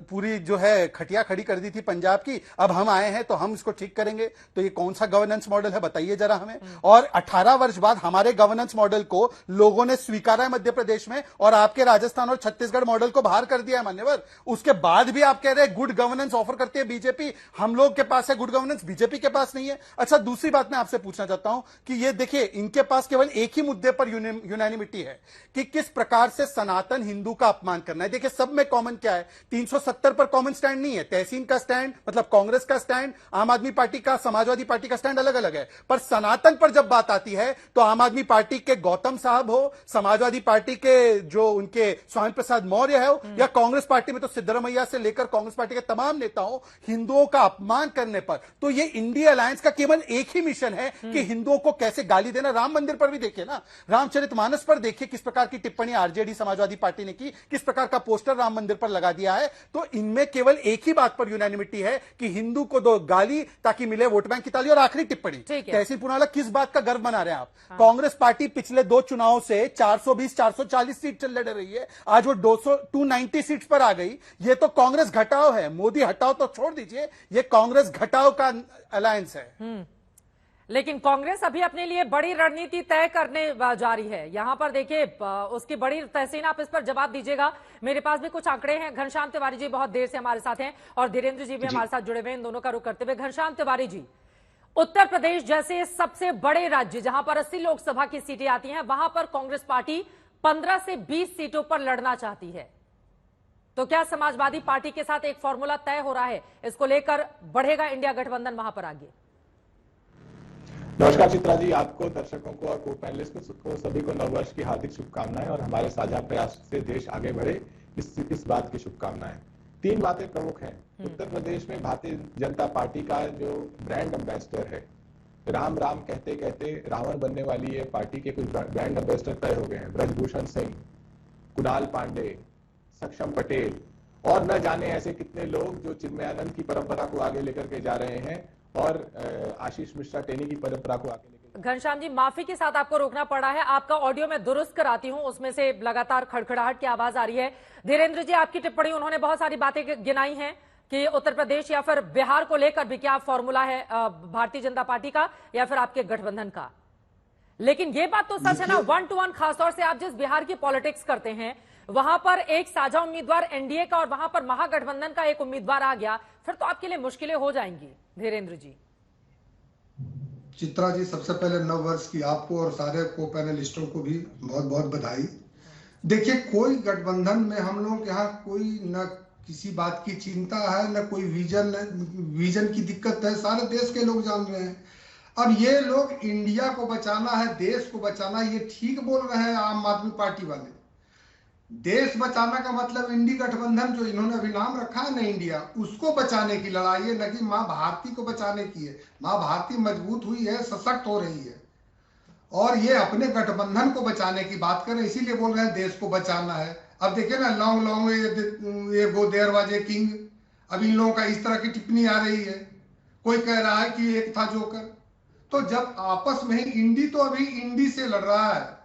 पूरी जो है खटिया खड़ी कर दी थी पंजाब की, अब हम आए हैं तो हम इसको ठीक करेंगे। तो ये कौन सा गवर्नेंस मॉडल है, बताइए जरा हमें। और 18 वर्ष बाद हमारे गवर्नेंस मॉडल को लोगों ने स्वीकारा है मध्य प्रदेश में, और आपके राजस्थान और छत्तीसगढ़ मॉडल को बाहर कर दिया है मान्यवर। उसके बाद भी आप कह रहे हैं गुड गवर्नेंस ऑफर करती है बीजेपी। हम लोग के पास है गुड गवर्नेंस, बीजेपी के पास नहीं है। अच्छा, दूसरी बात मैं आपसे पूछना चाहता हूं कि ये देखिए, इनके पास केवल एक ही मुद्दे पर यूनानिमिटी है कि किस प्रकार से सनातन हिंदू का अपमान करना है। देखिए, सब में कॉमन क्या है, 370 पर कॉमन स्टैंड नहीं है। तहसीन का स्टैंड, मतलब कांग्रेस का स्टैंड, आम आदमी पार्टी का, समाजवादी पार्टी का स्टैंड अलग अलग है। पर सनातन पर जब बात आती है तो आम आदमी पार्टी के गौतम साहब हो, समाजवादी पार्टी के जो उनके स्वामी प्रसाद मौर्य है, या कांग्रेस पार्टी में तो सिद्धरामैया से लेकर कांग्रेस पार्टी के तमाम नेताओं, हिंदुओं का अपमान करने पर। तो ये इंडिया अलायंस का केवल एक ही मिशन है कि हिंदुओं को कैसे गाली देना। राम मंदिर पर भी देखिए ना, रामचरितमानस पर देखिए किस प्रकार की टिप्पणी आरजेडी समाजवादी पार्टी ने की, किस प्रकार का पोस्टर राम मंदिर पर लगा दिया है। तो इनमें केवल एक ही बात पर यूनानिमिटी है कि हिंदू को दो गाली ताकि मिले वोट बैंक की ताली। और आखिरी टिप्पणी, तहसीन पूनावाला किस बात का गर्व मना रहे हैं आप? कांग्रेस पार्टी पिछले 2 चुनावों से 420-440 सीट चल लड़ रही है, आज वो 290 सीट पर आ गई। ये तो कांग्रेस घटाओ है, मोदी हटाओ तो छोड़ दीजिए, ये कांग्रेस घटाओ का अलायंस है। लेकिन कांग्रेस अभी अपने लिए बड़ी रणनीति तय करने जा रही है। यहां पर देखिए, उसकी बड़ी तहसीन, आप इस पर जवाब दीजिएगा। मेरे पास भी कुछ आंकड़े हैं। घनश्याम तिवारी जी बहुत देर से हमारे साथ हैं और धीरेन्द्र जी भी हमारे साथ जुड़े हुए हैं, इन दोनों का रुख करते हुए। घनश्याम तिवारी जी, उत्तर प्रदेश जैसे सबसे बड़े राज्य जहां पर 80 लोकसभा की सीटें आती हैं, वहां पर कांग्रेस पार्टी 15 से 20 सीटों पर लड़ना चाहती है। तो क्या समाजवादी पार्टी के साथ एक फॉर्मूला तय हो रहा है? इसको लेकर बढ़ेगा इंडिया गठबंधन वहां पर आगे? नमस्कार चित्रा जी, आपको, दर्शकों को और को पैनलिस्ट को सभी को नववर्ष की हार्दिक शुभकामनाएं और हमारे साझा प्रयास से देश आगे बढ़े इस बात की शुभकामनाएं। 3 बातें प्रमुख हैं। उत्तर प्रदेश में भारतीय जनता पार्टी का जो ब्रांड एम्बेसडर है, राम राम कहते कहते रावण बनने वाली ये पार्टी के कुछ ब्रांड एम्बेसडर तय हो गए हैं। ब्रजभूषण सिंह, कुणाल पांडे, सक्षम पटेल और न जाने ऐसे कितने लोग जो चिन्मयानंद की परंपरा को आगे लेकर के जा रहे हैं और आशीष मिश्रा टेनी की परंपरा को आगे लेकर। घनश्याम जी, माफी के साथ आपको रोकना पड़ा है, आपका ऑडियो मैं दुरुस्त कराती हूं, उसमें से लगातार खड़खड़ाहट की आवाज आ रही है। धीरेन्द्र जी, आपकी टिप्पणी, उन्होंने बहुत सारी बातें गिनाई हैं कि उत्तर प्रदेश या फिर बिहार को लेकर भी क्या फॉर्मूला है भारतीय जनता पार्टी का या फिर आपके गठबंधन का। लेकिन ये बात तो सच है ना, 1 to 1 खासतौर से आप जिस बिहार की पॉलिटिक्स करते हैं, वहां पर एक साझा उम्मीदवार एनडीए का और वहां पर महागठबंधन का एक उम्मीदवार आ गया, फिर तो आपके लिए मुश्किलें हो जाएंगी। धीरेन्द्र जी, चित्रा जी, सबसे पहले नव वर्ष की आपको और सारे को पैनलिस्टों को भी बहुत बहुत बधाई। देखिए, कोई गठबंधन में हम लोग के यहाँ कोई न किसी बात की चिंता है, न कोई विजन की दिक्कत है, सारे देश के लोग जान रहे हैं। अब ये लोग इंडिया को बचाना है, देश को बचाना है, ये ठीक बोल रहे हैं आम आदमी पार्टी वाले। देश बचाना का मतलब इंडी गठबंधन जो इन्होंने अभी नाम रखा है ना इंडिया, उसको बचाने की लड़ाई है, न कि माँ भारती को बचाने की है। माँ भारती मजबूत हुई है, सशक्त हो रही है, और ये अपने गठबंधन को बचाने की बात कर रहे हैं, इसीलिए बोल रहे हैं देश को बचाना है। अब देखिए ना, long long ago there was a king, अब इन लोगों का इस तरह की टिप्पणी आ रही है। कोई कह रहा है कि एक था जोकर। तो जब आपस में ही इंडी तो अभी इंडी से लड़ रहा है,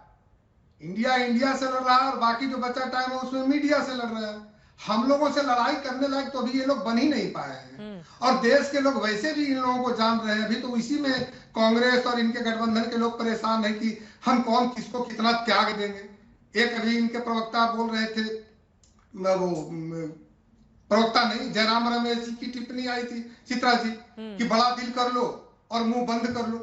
इंडिया से लड़ रहा है, और बाकी जो बचा टाइम है उसमें मीडिया से लड़ रहा है। हम लोगों से लड़ाई करने लायक तो अभी ये लोग बन ही नहीं पाए हैं, और देश के लोग वैसे भी इन लोगों को जान रहे हैं। अभी तो इसी में कांग्रेस और इनके गठबंधन के लोग परेशान हैं कि हम कौन किसको कितना त्याग देंगे। एक अभी इनके प्रवक्ता बोल रहे थे, वो प्रवक्ता नहीं, जयराम रमेश की टिप्पणी आई थी चित्रा जी कि बड़ा दिल कर लो और मुंह बंद कर लो।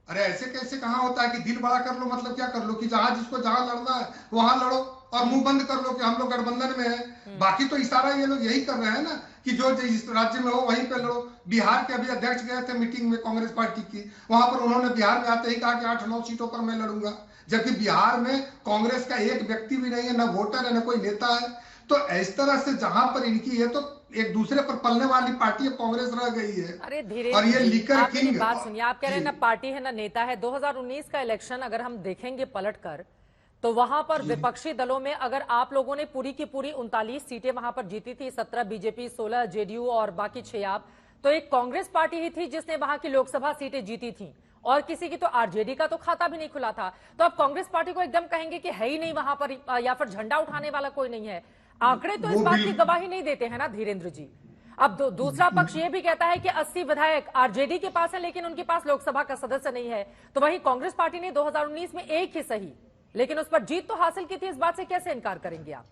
अरे ऐसे कैसे कहाँ होता है कि दिल बड़ा कर लो, मतलब क्या कर लो कि जहां जिसको जहां लड़ना है वहां लड़ो, और मुंह बंद कर लो कि हम लोग गठबंधन में है। बाकी तो इशारा ये लोग यही कर रहे हैं ना कि जो जिस राज्य में हो वहीं पे लड़ो। बिहार के अभी अध्यक्ष गए थे मीटिंग में कांग्रेस पार्टी की, वहां पर उन्होंने बिहार में आते ही कहा कि 8-9 सीटों पर मैं लड़ूंगा, जबकि बिहार में कांग्रेस का एक व्यक्ति भी नहीं है, न वोटर है, न कोई नेता है। तो इस तरह से जहां पर इनकी है, तो एक दूसरे पर पलने वाली पार्टी अब कांग्रेस रह गई है। अरे धीरे और ये लीकर किंग, बात सुनिए, आप कह रहे हैं ना पार्टी है ना नेता है। 2019 का इलेक्शन अगर हम देखेंगे पलटकर, तो वहां पर विपक्षी दलों में अगर आप लोगों ने पूरी की पूरी 39 सीटें वहां पर जीती थी, 17 बीजेपी, 16 जेडीयू और बाकी 6 आप, तो एक कांग्रेस पार्टी ही थी जिसने वहां की लोकसभा सीटें जीती थी, और किसी की तो आरजेडी का तो खाता भी नहीं खुला था। तो अब कांग्रेस पार्टी को एकदम कहेंगे कि है ही नहीं वहां पर, या फिर झंडा उठाने वाला कोई नहीं है। आंकड़े तो इस बात की गवाही नहीं देते हैं ना धीरेन्द्र जी। अब दूसरा पक्ष ये भी कहता है कि 80 विधायक आरजेडी के पास है, लेकिन उनके पास लोकसभा का सदस्य नहीं है। तो वही कांग्रेस पार्टी ने 2019 में एक ही सही, लेकिन उस पर जीत तो हासिल की थी, इस बात से कैसे इनकार करेंगे आप?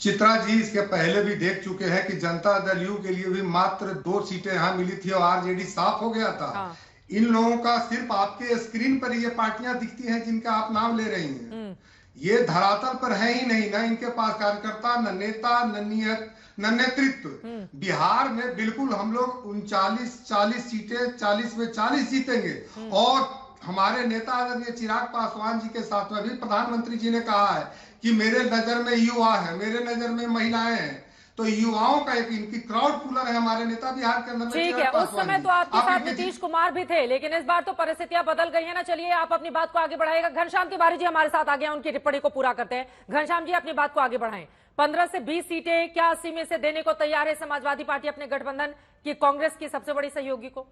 चित्रा जी, इसके पहले भी देख चुके हैं कि जनता दल यू के लिए भी मात्र 2 सीटें यहां मिली थी और आरजेडी साफ हो गया था। हाँ। इन लोगों का सिर्फ आपके स्क्रीन पर ये पार्टियां दिखती हैं जिनका आप नाम ले रही हैं, ये धरातल पर है ही नहीं, ना इनके पास कार्यकर्ता, न नेता, न नियत, न नेतृत्व। बिहार में बिल्कुल हम लोग 39-40 सीटें 40 में 40 जीतेंगे, और हमारे नेता आदरणीय चिराग पासवान जी के साथ में भी प्रधानमंत्री जी ने कहा है कि मेरे नजर में युवा है, मेरे नजर में महिलाएं हैं। तो युवाओं का एक इनकी क्राउड पुलर है हमारे नेता बिहार के अंदर। ठीक है, उस समय तो आपके साथ नीतीश कुमार भी थे, लेकिन इस बार तो परिस्थितियां बदल गई है ना। चलिए, आप अपनी बात को आगे बढ़ाइएगा। घनश्याम तिवारी जी हमारे साथ आ गए, उनकी टिप्पणी को पूरा करते हैं। घनश्याम जी, अपनी बात को आगे बढ़ाएं। 15 से 20 सीटें क्या 80 में से देने को तैयार है समाजवादी पार्टी अपने गठबंधन की, कांग्रेस की सबसे बड़ी सहयोगी को?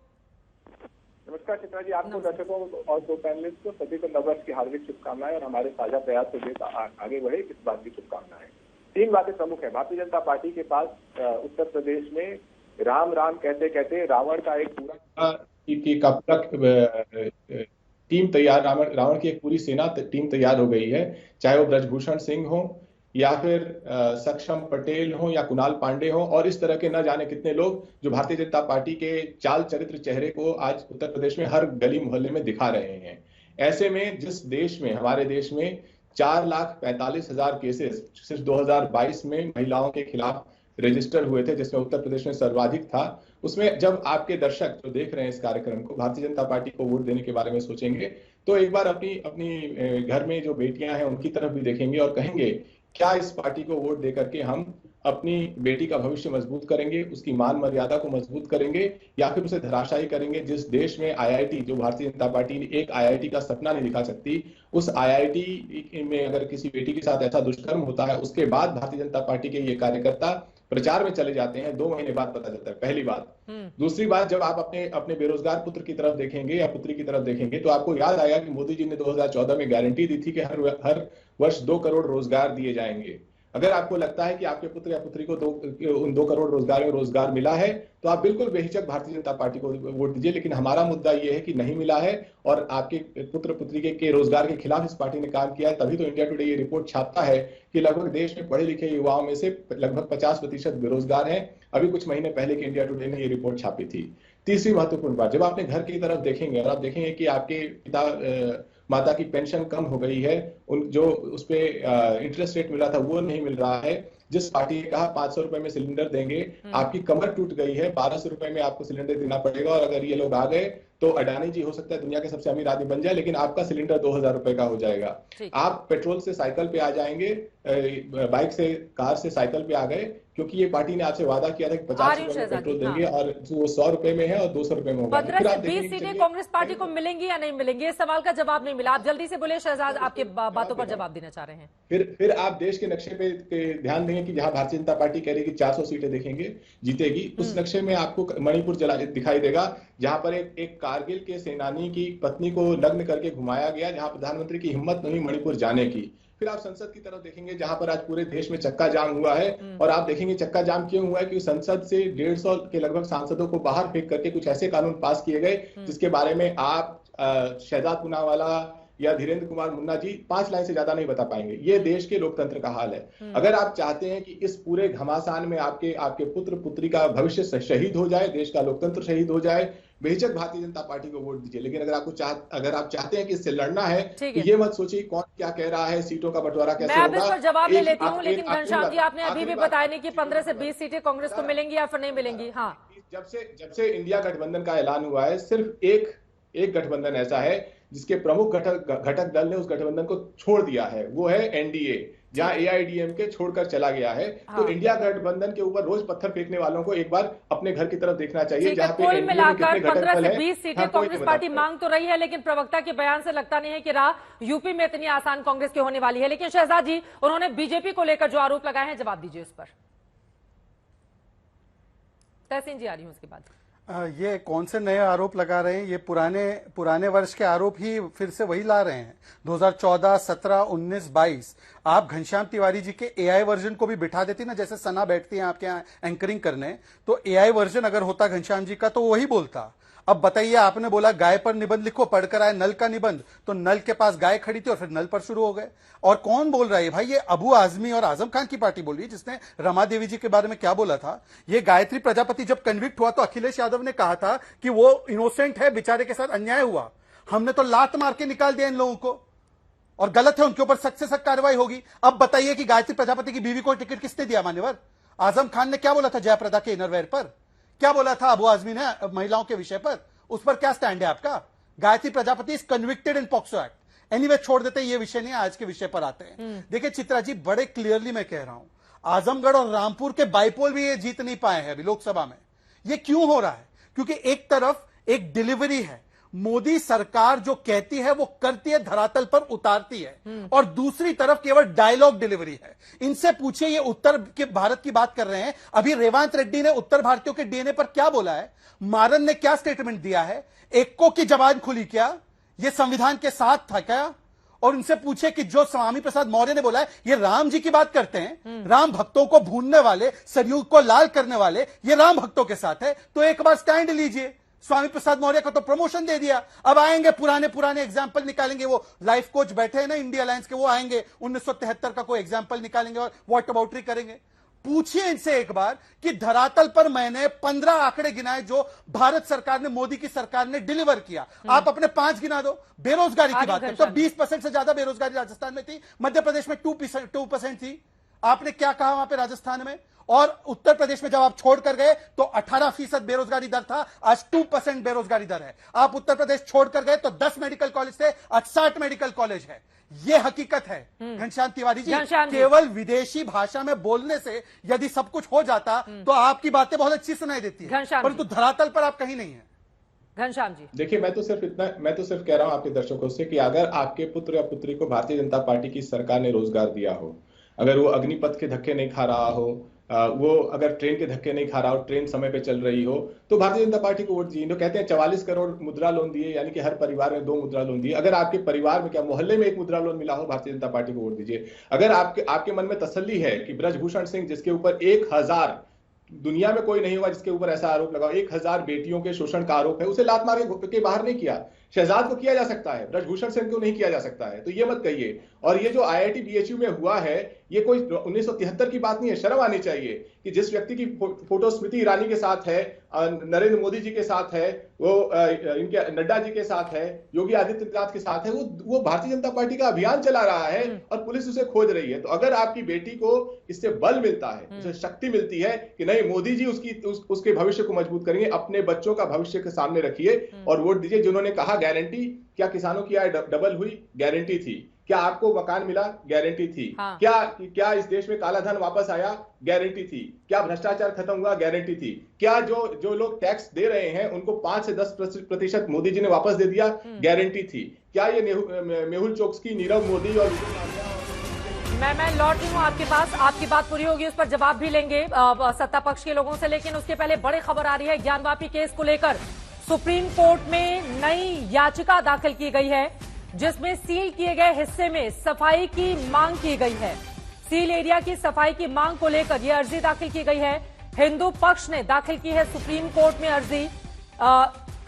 नमस्कार चित्रा जी, आपको, दर्शकों और दो पैनलिस्ट को सभी को नववर्ष की हार्दिक शुभकामनाएं, और हमारे साझा प्रयास से देश आगे बढ़े इस बात की शुभकामनाएं। 3 बातें प्रमुख है। भारतीय जनता पार्टी के पास उत्तर प्रदेश में राम राम कहते कहते रावण का एक पूरा टीम तैयार, रावण की एक पूरी सेना टीम तैयार हो गई है। चाहे वो ब्रजभूषण सिंह हो, या फिर सक्षम पटेल हो, या कुणाल पांडे हो, और इस तरह के न जाने कितने लोग जो भारतीय जनता पार्टी के चाल चरित्र चेहरे को आज उत्तर प्रदेश में हर गली मोहल्ले में दिखा रहे हैं। ऐसे में जिस देश में, हमारे देश में 4,45,000 केसेस सिर्फ 2022 में महिलाओं के खिलाफ रजिस्टर हुए थे, जिसमें उत्तर प्रदेश में सर्वाधिक था, उसमें जब आपके दर्शक जो देख रहे हैं इस कार्यक्रम को भारतीय जनता पार्टी को वोट देने के बारे में सोचेंगे, तो एक बार अपनी घर में जो बेटियां हैं उनकी तरफ भी देखेंगे और कहेंगे क्या इस पार्टी को वोट देकर के हम अपनी बेटी का भविष्य मजबूत करेंगे, उसकी मान मर्यादा को मजबूत करेंगे, या फिर उसे धराशायी करेंगे। जिस देश में आईआईटी, जो भारतीय जनता पार्टी ने एक आईआईटी का सपना नहीं दिखा सकती, उस आईआईटी में अगर किसी बेटी के साथ ऐसा दुष्कर्म होता है, उसके बाद भारतीय जनता पार्टी के ये कार्यकर्ता प्रचार में चले जाते हैं, 2 महीने बाद पता चलता है। पहली बात। दूसरी बात, जब आप अपने बेरोजगार पुत्र की तरफ देखेंगे या पुत्री की तरफ देखेंगे, तो आपको याद आएगा कि मोदी जी ने 2014 में गारंटी दी थी कि हर वर्ष 2 करोड़ रोजगार दिए जाएंगे। अगर आपको लगता है कि आपके पुत्र या पुत्री को उन 2 करोड़ रोजगार में रोजगार मिला है, तो आप बिल्कुल बेहिचक भारतीय जनता पार्टी को वोट दीजिए। लेकिन हमारा मुद्दा यह है कि नहीं मिला है, और आपके पुत्र पुत्री के रोजगार के खिलाफ इस पार्टी ने काम किया है। तभी तो इंडिया टुडे ये रिपोर्ट छापता है कि लगभग देश में पढ़े लिखे युवाओं में से लगभग 50% बेरोजगार हैं। अभी कुछ महीने पहले के इंडिया टुडे ने ये रिपोर्ट छापी थी। तीसरी महत्वपूर्ण बात, जब आपने घर की तरफ देखेंगे और आप देखेंगे कि आपके पिता माता की पेंशन कम हो गई है, उन जो उस पे इंटरेस्ट रेट मिल रहा था वो नहीं मिल रहा है, जिस पार्टी ने कहा 500 रुपए में सिलेंडर देंगे, आपकी कमर टूट गई है, 1200 रुपए में आपको सिलेंडर देना पड़ेगा, और अगर ये लोग आ गए तो अडानी जी हो सकता है दुनिया के सबसे अमीर आदमी बन जाए, लेकिन आपका सिलेंडर 2000 रुपए का हो जाएगा। आप पेट्रोल से साइकिल पे आ जाएंगे, बाइक से कार से साइकिल पे आ गए, क्योंकि ये पार्टी ने आपसे वादा किया था कि 50 रुपए में पेट्रोल देंगे, और वो 100 रुपए में है और 200 रुपए में होगा। 15 से 20 सीटें कांग्रेस पार्टी को मिलेंगी या नहीं मिलेंगी, इस सवाल का जवाब नहीं मिला। आप जल्दी से बोले शहजाद, आपके बातों पर जवाब देना चाह रहे हैं। फिर आप देश के नक्शे पे ध्यान देंगे कि जहां भारतीय जनता पार्टी कह रही है कि 400 सीटें देखेंगे जीतेगी, उस नक्शे में आपको मणिपुर दिखाई देगा, जहां पर एक कारगिल के सेनानी की पत्नी को नग्न करके घुमाया गया, जहां प्रधानमंत्री की हिम्मत नहीं मणिपुर जाने की। फिर आप संसद की तरफ देखेंगे, जहां पर आज पूरे देश में चक्का जाम हुआ है, और आप देखेंगे चक्का जाम क्यों हुआ है कि संसद से 150 के लगभग सांसदों को बाहर फेंक करके कुछ ऐसे कानून पास किए गए जिसके बारे में आप शहजाद पूनावाला या धीरेन्द्र कुमार मुन्ना जी 5 लाइन से ज्यादा नहीं बता पाएंगे। ये देश के लोकतंत्र का हाल है। अगर आप चाहते हैं कि इस पूरे घमासान में आपके पुत्र पुत्री का भविष्य शहीद हो जाए, देश का लोकतंत्र शहीद हो जाए, बेहिचक भारतीय जनता पार्टी को वोट दीजिए। लेकिन अगर आप चाहते हैं कि इससे लड़ना है तो ये मत सोचिए कौन क्या कह रहा है, सीटों का बंटवारा कैसे होगा। मैं अब इस पर जवाब ले लेती हूँ, लेकिन घनश्याम जी आपने अभी भी बताया नहीं कि 15 से 20 सीटें कांग्रेस को मिलेंगी या फिर नहीं मिलेंगी। हाँ, जब से इंडिया गठबंधन का ऐलान हुआ है, सिर्फ एक गठबंधन ऐसा है जिसके प्रमुख घटक दल ने उस गठबंधन को छोड़ दिया है, वो है एनडीए, जहां एआईडीएमके छोड़कर चला गया है। तो इंडिया गठबंधन के ऊपर रोज पत्थर फेंकने वालों को एक बार अपने घर की तरफ देखना चाहिए, जहां पे कुल मिलाकर 15 से 20 सीटें हाँ, कांग्रेस पार्टी मांग तो रही है, लेकिन प्रवक्ता के बयान से लगता नहीं है कि राह यूपी में इतनी आसान कांग्रेस की होने वाली है। लेकिन शहजाद जी, उन्होंने बीजेपी को लेकर जो आरोप लगाए हैं, जवाब दीजिए उस पर। तहसीन जी आ रही हूं उसके बाद। ये कौन से नए आरोप लगा रहे हैं? ये पुराने वर्ष के आरोप ही फिर से वही ला रहे हैं। 2014, 17, 19, 22 आप घनश्याम तिवारी जी के एआई वर्जन को भी बिठा देती ना, जैसे सना बैठती हैं आपके यहाँ एंकरिंग करने, तो एआई वर्जन अगर होता घनश्याम जी का तो वही बोलता। अब बताइए, आपने बोला गाय पर निबंध लिखो, पढ़कर आए नल का निबंध, तो नल के पास गाय खड़ी थी और फिर नल पर शुरू हो गए। और कौन बोल रहा है भाई? ये अबू आजमी और आजम खान की पार्टी बोल रही है, जिसने रमा देवी जी के बारे में क्या बोला था। ये गायत्री प्रजापति जब कन्विक्ट हुआ तो अखिलेश यादव ने कहा था कि वो इनोसेंट है, बेचारे के साथ अन्याय हुआ, हमने तो लात मार के निकाल दिया इन लोगों को, और गलत है, उनके ऊपर सख्त से सख्त कार्रवाई होगी। अब बताइए कि गायत्री प्रजापति की बीवी को टिकट किसने दिया? मान्यवर आजम खान ने क्या बोला था जयप्रदा के इनरवेयर पर? क्या बोला था अबू आजमी ने महिलाओं के विषय पर? उस पर क्या स्टैंड है आपका? Gayatri Prajapati is convicted in POCSO act. Anyway, छोड़ देते हैं, ये विषय नहीं, आज के विषय पर आते हैं। देखिए चित्रा जी, बड़े क्लियरली मैं कह रहा हूं, आजमगढ़ और रामपुर के बाइपोल भी ये जीत नहीं पाए हैं अभी लोकसभा में। ये क्यों हो रहा है? क्योंकि एक तरफ एक डिलीवरी है, मोदी सरकार जो कहती है वो करती है, धरातल पर उतारती है, और दूसरी तरफ केवल डायलॉग डिलीवरी है। इनसे पूछिए, ये उत्तर के भारत की बात कर रहे हैं, अभी रेवांत रेड्डी ने उत्तर भारतीयों के डीएनए पर क्या बोला है, मारन ने क्या स्टेटमेंट दिया है, एक्को की जबान खुली क्या, ये संविधान के साथ था क्या? और उनसे पूछे कि जो स्वामी प्रसाद मौर्य ने बोला है, ये राम जी की बात करते हैं, राम भक्तों को भूनने वाले, सरयू को लाल करने वाले, ये राम भक्तों के साथ है, तो एक बार स्टैंड लीजिए। स्वामी प्रसाद मौर्य को तो प्रमोशन दे दिया, अब आएंगे पुराने एग्जाम्पल निकालेंगे, वो लाइफ कोच बैठे हैं ना इंडिया अलायंस के, वो आएंगे 1973 का कोई एग्जाम्पल निकालेंगे और व्हाट अबाउटरी करेंगे। पूछिए इनसे एक बार कि धरातल पर मैंने 15 आंकड़े गिनाए जो भारत सरकार ने, मोदी की सरकार ने डिलीवर किया, आप अपने 5 गिना दो। बेरोजगारी की बात करें तो 20% से ज्यादा बेरोजगारी राजस्थान में थी, मध्य प्रदेश में 2% थी। आपने क्या कहा वहां पे राजस्थान में? और उत्तर प्रदेश में जब आप छोड़कर गए तो 18% बेरोजगारी दर था, आज 2% बेरोजगारी दर है। आप उत्तर प्रदेश छोड़कर गए तो 10 मेडिकल कॉलेज थे, आज 60 मेडिकल कॉलेज है। यह हकीकत है घनश्याम तिवारी जी। केवल विदेशी भाषा में बोलने से यदि सब कुछ हो जाता तो आपकी बातें बहुत अच्छी सुनाई देती है, परंतु धरातल पर आप कहीं नहीं है। घनश्याम जी देखिए, मैं तो सिर्फ कह रहा हूं आपके दर्शकों से कि अगर आपके पुत्र या पुत्री को भारतीय जनता पार्टी की सरकार ने रोजगार दिया हो, अगर वो अग्निपथ के धक्के नहीं खा रहा हो, वो अगर ट्रेन के धक्के नहीं खा रहा हो, ट्रेन समय पे चल रही हो, तो भारतीय जनता पार्टी को वोट दीजिए। तो कहते हैं 44 करोड़ मुद्रा लोन दिए, यानी कि हर परिवार में 2 मुद्रा लोन दिए। अगर आपके परिवार में, क्या मोहल्ले में 1 मुद्रा लोन मिला हो, भारतीय जनता पार्टी को वोट दीजिए। अगर आपके मन में तसल्ली है कि ब्रजभूषण सिंह, जिसके ऊपर 1000 दुनिया में कोई नहीं हुआ जिसके ऊपर ऐसा आरोप लगा, 1000 बेटियों के शोषण का आरोप है, उसे लात मार के बाहर नहीं किया। शहजाद को किया जा सकता है, ब्रजभूषण सिंह को नहीं किया जा सकता है। तो ये मत कहिए। और ये जो IIT BHU में हुआ है, ये कोई 1973 की बात नहीं है। शर्म आनी चाहिए कि जिस व्यक्ति की फोटो स्मृति ईरानी के साथ है, नरेंद्र मोदी जी के साथ है, वो इनके नड्डा जी के साथ है, योगी आदित्यनाथ के साथ है, वो भारतीय जनता पार्टी का अभियान चला रहा है और पुलिस उसे खोज रही है। तो अगर आपकी बेटी को इससे बल मिलता है, उसे शक्ति मिलती है कि नहीं मोदी जी उसके भविष्य को मजबूत करेंगे, अपने बच्चों का भविष्य के सामने रखिए और वोट दीजिए। जिन्होंने कहा गारंटी, क्या किसानों की आय डबल हुई? गारंटी थी। क्या आपको मकान मिला? गारंटी थी। हाँ। क्या इस देश में काला धन वापस आया? गारंटी थी। क्या भ्रष्टाचार खत्म हुआ? गारंटी थी। क्या जो लोग टैक्स दे रहे हैं उनको 5 से 10% मोदी जी ने वापस दे दिया? गारंटी थी। क्या ये मेहुल चोक्सी, नीरव मोदी और मैं लौट रही हूँ आपके पास, आपकी बात पूरी होगी, उस पर जवाब भी लेंगे सत्ता पक्ष के लोगों से। लेकिन उसके पहले बड़ी खबर आ रही है ज्ञानवापी केस को लेकर। सुप्रीम कोर्ट में नई याचिका दाखिल की गई है जिसमें सील किए गए हिस्से में सफाई की मांग की गई है। सील एरिया की सफाई की मांग को लेकर यह अर्जी दाखिल की गई है। हिंदू पक्ष ने दाखिल की है सुप्रीम कोर्ट में अर्जी।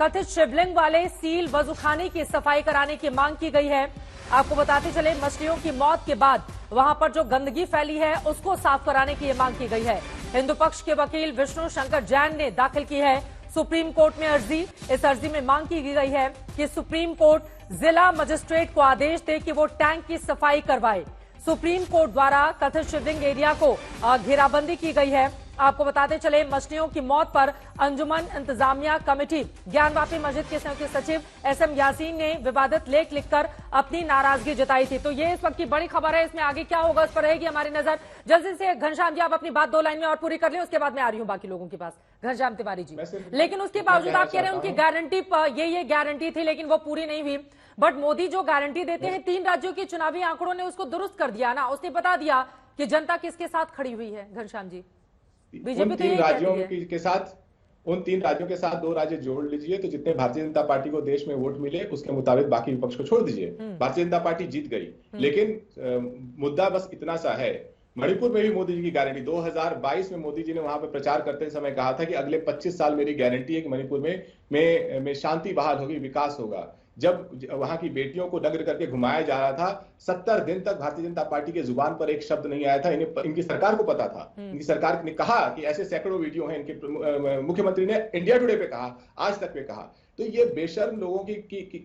कथित शिवलिंग वाले सील वजूखाने की सफाई कराने की मांग की गई है। आपको बताते चले, मछलियों की मौत के बाद वहां पर जो गंदगी फैली है उसको साफ कराने की यह मांग की गई है। हिंदू पक्ष के वकील विष्णु शंकर जैन ने दाखिल की है सुप्रीम कोर्ट में अर्जी। इस अर्जी में मांग की गई है कि सुप्रीम कोर्ट जिला मजिस्ट्रेट को आदेश दे कि वो टैंक की सफाई करवाए। सुप्रीम कोर्ट द्वारा कथित शिवलिंग एरिया को घेराबंदी की गई है। आपको बताते चले, मछलियों की मौत पर अंजुमन इंतजामिया कमेटी ज्ञानवापी मस्जिद के संयुक्त सचिव SM यासीन ने विवादित लेख लिखकर अपनी नाराजगी जताई थी। तो ये इस वक्त की बड़ी खबर है। इसमें आगे क्या होगा उस पर रहेगी हमारी नजर। जल्दी से घनश्याम जी, आप अपनी बात 2 लाइन में और पूरी कर लें, उसके बाद मैं आ रही हूँ बाकी लोगों के पास। घनश्याम तिवारी जी, लेकिन उसके बावजूद आप कह रहे हैं उनकी गारंटी, ये गारंटी थी लेकिन वो पूरी नहीं हुई। बट मोदी जो गारंटी देते हैं 3 राज्यों के चुनावी आंकड़ों ने उसको दुरुस्त कर दिया ना। उसने बता दिया कि जनता किसके साथ खड़ी हुई है। घनश्याम जी, बीजेपी उन 3 राज्यों के साथ 2 राज्य जोड़ लीजिए, तो जितने भारतीय जनता पार्टी को देश में वोट मिले उसके मुताबिक बाकी विपक्ष को छोड़ दीजिए। भारतीय जनता पार्टी जीत गई। लेकिन मुद्दा बस इतना सा है, मणिपुर में भी मोदी जी की गारंटी 2022 में मोदी जी ने वहां पे प्रचार करते समय कहा था कि अगले 25 साल मेरी गारंटी है कि मणिपुर में शांति बहाल होगी, विकास होगा। जब वहां की बेटियों को नग्न करके घुमाया जा रहा था, 70 दिन तक भारतीय जनता पार्टी के जुबान पर एक शब्द नहीं आया था। इनकी सरकार को पता था। इनकी सरकार ने कहा कि ऐसे सैकड़ों वीडियो हैं। इनके मुख्यमंत्री ने इंडिया टुडे पे कहा, आज तक पे कहा। तो ये बेशर्म लोगों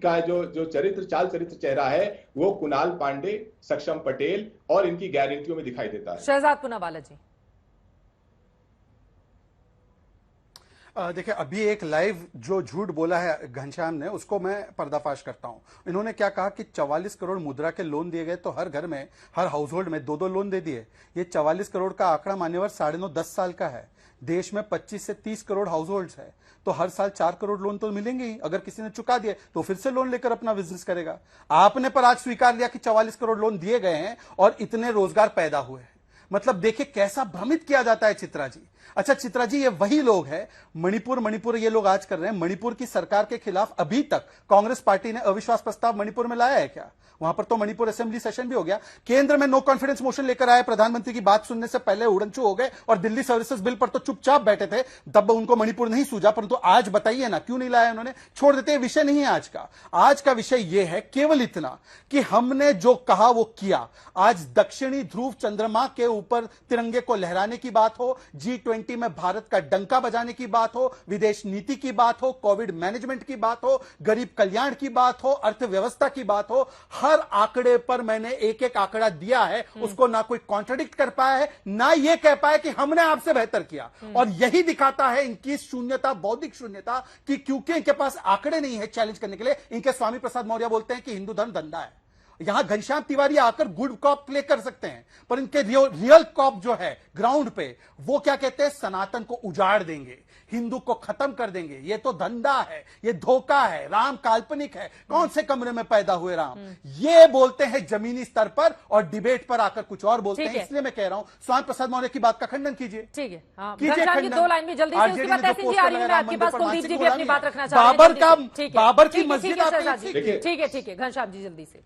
का जो चाल चरित्र चेहरा है वो कुणाल पांडे, सक्षम पटेल और इनकी गारंटियों में दिखाई देता है। शहजाद पूनावाला जी, देखिए, अभी एक लाइव जो झूठ बोला है घनश्याम ने, उसको मैं पर्दाफाश करता हूं। इन्होंने क्या कहा कि 44 करोड़ मुद्रा के लोन दिए गए, तो हर घर में, हर हाउस होल्ड में 2-2 लोन दे दिए। ये 44 करोड़ का आंकड़ा मान्यवर 9.5-10 साल का है। देश में 25 से 30 करोड़ हाउस होल्ड है, तो हर साल 4 करोड़ लोन तो मिलेंगे ही। अगर किसी ने चुका दिए तो फिर से लोन लेकर अपना बिजनेस करेगा। आपने पर आज स्वीकार लिया कि 44 करोड़ लोन दिए गए हैं और इतने रोजगार पैदा हुए हैं। मतलब देखिए कैसा भ्रमित किया जाता है चित्रा जी। अच्छा चित्रा जी, ये वही लोग हैं, मणिपुर ये लोग आज कर रहे हैं। मणिपुर की सरकार के खिलाफ अभी तक कांग्रेस पार्टी ने अविश्वास प्रस्ताव मणिपुर में लाया है क्या? वहां पर तो मणिपुर असेंबली सेशन भी हो गया। केंद्र में नो कॉन्फिडेंस मोशन लेकर आए, प्रधानमंत्री की बात सुनने से पहले उड़नचू हो गए और दिल्ली सर्विसेज बिल पर तो चुपचाप बैठे थे। तब उनको मणिपुर नहीं सूझा, परंतु आज बताइए ना क्यों नहीं लाया उन्होंने? छोड़ देते, विषय नहीं है आज का। आज का विषय यह है केवल इतना कि हमने जो कहा वो किया। आज दक्षिणी ध्रुव चंद्रमा के ऊपर तिरंगे को लहराने की बात हो, G20 में भारत का डंका बजाने की बात हो, विदेश नीति की बात हो, कोविड मैनेजमेंट की बात हो, गरीब कल्याण की बात हो, अर्थव्यवस्था की बात हो, हर आंकड़े पर मैंने एक आंकड़ा दिया है। उसको ना कोई कॉन्ट्रडिक्ट कर पाया है, ना ये कह पाया कि हमने आपसे बेहतर किया। और यही दिखाता है इनकी शून्यता, बौद्धिक शून्यता, कि क्योंकि इनके पास आंकड़े नहीं है चैलेंज करने के लिए। इनके स्वामी प्रसाद मौर्य बोलते हैं कि हिंदू धर्म धंधा है। यहां घनश्याम तिवारी आकर गुड कॉप प्ले कर सकते हैं, पर इनके रियल कॉप जो है ग्राउंड पे, वो क्या कहते हैं? सनातन को उजाड़ देंगे, हिंदू को खत्म कर देंगे। ये तो धंधा है, ये धोखा है, राम काल्पनिक है, कौन से कमरे में पैदा हुए राम? ये बोलते हैं जमीनी स्तर पर और डिबेट पर आकर कुछ और बोलते हैं। इसलिए मैं कह रहा हूं स्वामी प्रसाद मौर्य की बात का खंडन कीजिए। ठीक है, कीजिए 2 लाइन में जल्दी से। उसके बाद ऐसी जी आ रही है, आपके पास कुलदीप जी भी अपनी बात रखना चाह रहे हैं। बाबर की मस्जिद। ठीक है घनश्याम जी, जल्दी से।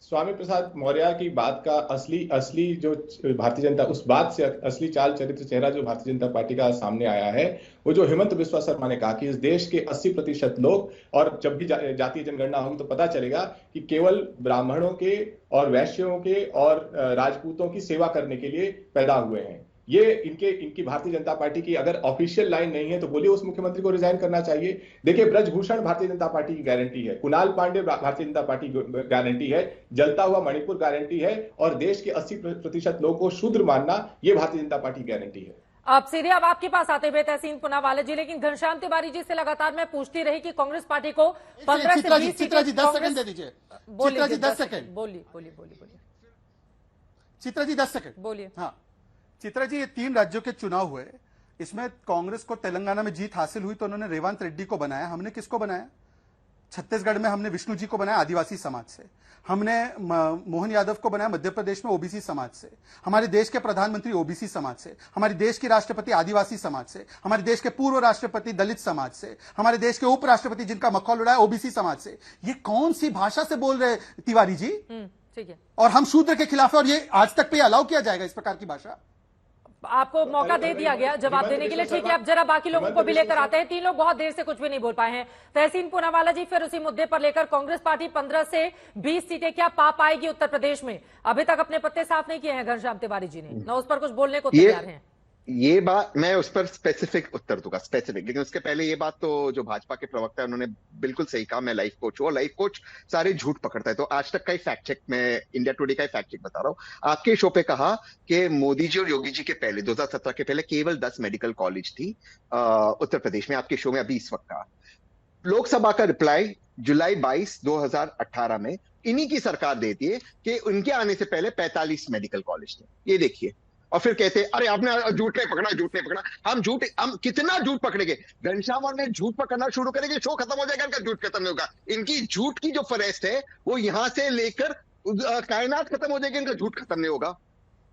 स्वामी प्रसाद मौर्य की बात का असली जो भारतीय जनता, उस बात से असली चाल चरित्र चेहरा जो भारतीय जनता पार्टी का सामने आया है, वो जो हेमंत बिस्वा शर्मा ने कहा कि इस देश के 80% लोग, और जब भी जातीय जनगणना होगी तो पता चलेगा कि केवल ब्राह्मणों के और वैश्यों के और राजपूतों की सेवा करने के लिए पैदा हुए हैं। ये इनकी भारतीय जनता पार्टी की अगर ऑफिशियल लाइन नहीं है तो बोलिए उस मुख्यमंत्री को रिजाइन करना चाहिए। देखिए, ब्रजभूषण भारतीय जनता पार्टी की गारंटी है, कुणाल पांडे भारतीय जनता पार्टी की गारंटी है, जलता हुआ मणिपुर गारंटी है, और देश के 80% लोगों को शूद्र मानना ये भारतीय जनता पार्टी की गारंटी है। अब सीधे अब आपके पास आते हुए तहसीन पूनावाला जी, लेकिन घनश्याम तिवारी जी से लगातार मैं पूछती रही कि कांग्रेस पार्टी को 15 से 20 चित्रा जी 10 सेकंड दे दीजिए। चित्रा जी 10 सेकंड बोलिए। चित्रा जी 10 सेकंड बोलिए। हाँ चित्रा जी, ये 3 राज्यों के चुनाव हुए, इसमें कांग्रेस को तेलंगाना में जीत हासिल हुई तो उन्होंने रेवंत रेड्डी को बनाया। हमने किसको बनाया? छत्तीसगढ़ में हमने विष्णु जी को बनाया आदिवासी समाज से, हमने मोहन यादव को बनाया मध्य प्रदेश में ओबीसी समाज से, हमारे देश के प्रधानमंत्री ओबीसी समाज से, हमारे देश की राष्ट्रपति आदिवासी समाज से, हमारे देश के पूर्व राष्ट्रपति दलित समाज से, हमारे देश के उपराष्ट्रपति जिनका मखौल उड़ाया ओबीसी समाज से। ये कौन सी भाषा से बोल रहे तिवारी जी? ठीक है। और हम शूद्र के खिलाफ है, और ये आज तक पे अलाउ किया जाएगा इस प्रकार की भाषा? आपको मौका दे दिया गया जवाब देने के लिए, ठीक है। अब जरा बाकी लोगों को भी लेकर आते हैं। 3 लोग बहुत देर से कुछ भी नहीं बोल पाए हैं। तहसीन पूनावाला जी, फिर उसी मुद्दे पर लेकर कांग्रेस पार्टी 15 से 20 सीटें क्या पा पाएगी उत्तर प्रदेश में? अभी तक अपने पत्ते साफ नहीं किए हैं घनश्याम तिवारी जी ने, ना उस पर कुछ बोलने को तैयार हैं। ये बात मैं उस पर स्पेसिफिक उत्तर दूंगा, स्पेसिफिक, लेकिन उसके पहले ये बात तो जो भाजपा के प्रवक्ता है उन्होंने बिल्कुल सही कहा। मैं लाइफ कोच हूँ और लाइफ कोच सारे झूठ पकड़ता है, तो आज तक का ही फैक्ट चेक, मैं इंडिया टुडे का ही फैक्ट चेक बता रहा हूँ। आपके शो पे कहा कि मोदी जी और योगी जी के पहले 2017 के पहले केवल 10 मेडिकल कॉलेज थी उत्तर प्रदेश में। आपके शो में अभी इस वक्त का लोकसभा का रिप्लाई जुलाई 22, 2018 में इन्हीं की सरकार देती है कि उनके आने से पहले 45 मेडिकल कॉलेज थे। ये देखिए, और फिर कहते अरे आपने झूठ नहीं पकड़ा। हम कितना झूठ पकड़ेंगे? घनश्याम और ने झूठ पकड़ना शुरू करेंगे, शो खत्म हो जाएगा, इनका झूठ खत्म नहीं होगा। इनकी झूठ की जो फहरिस्त है वो यहां से लेकर कायनात खत्म हो जाएगी, इनका झूठ खत्म नहीं होगा।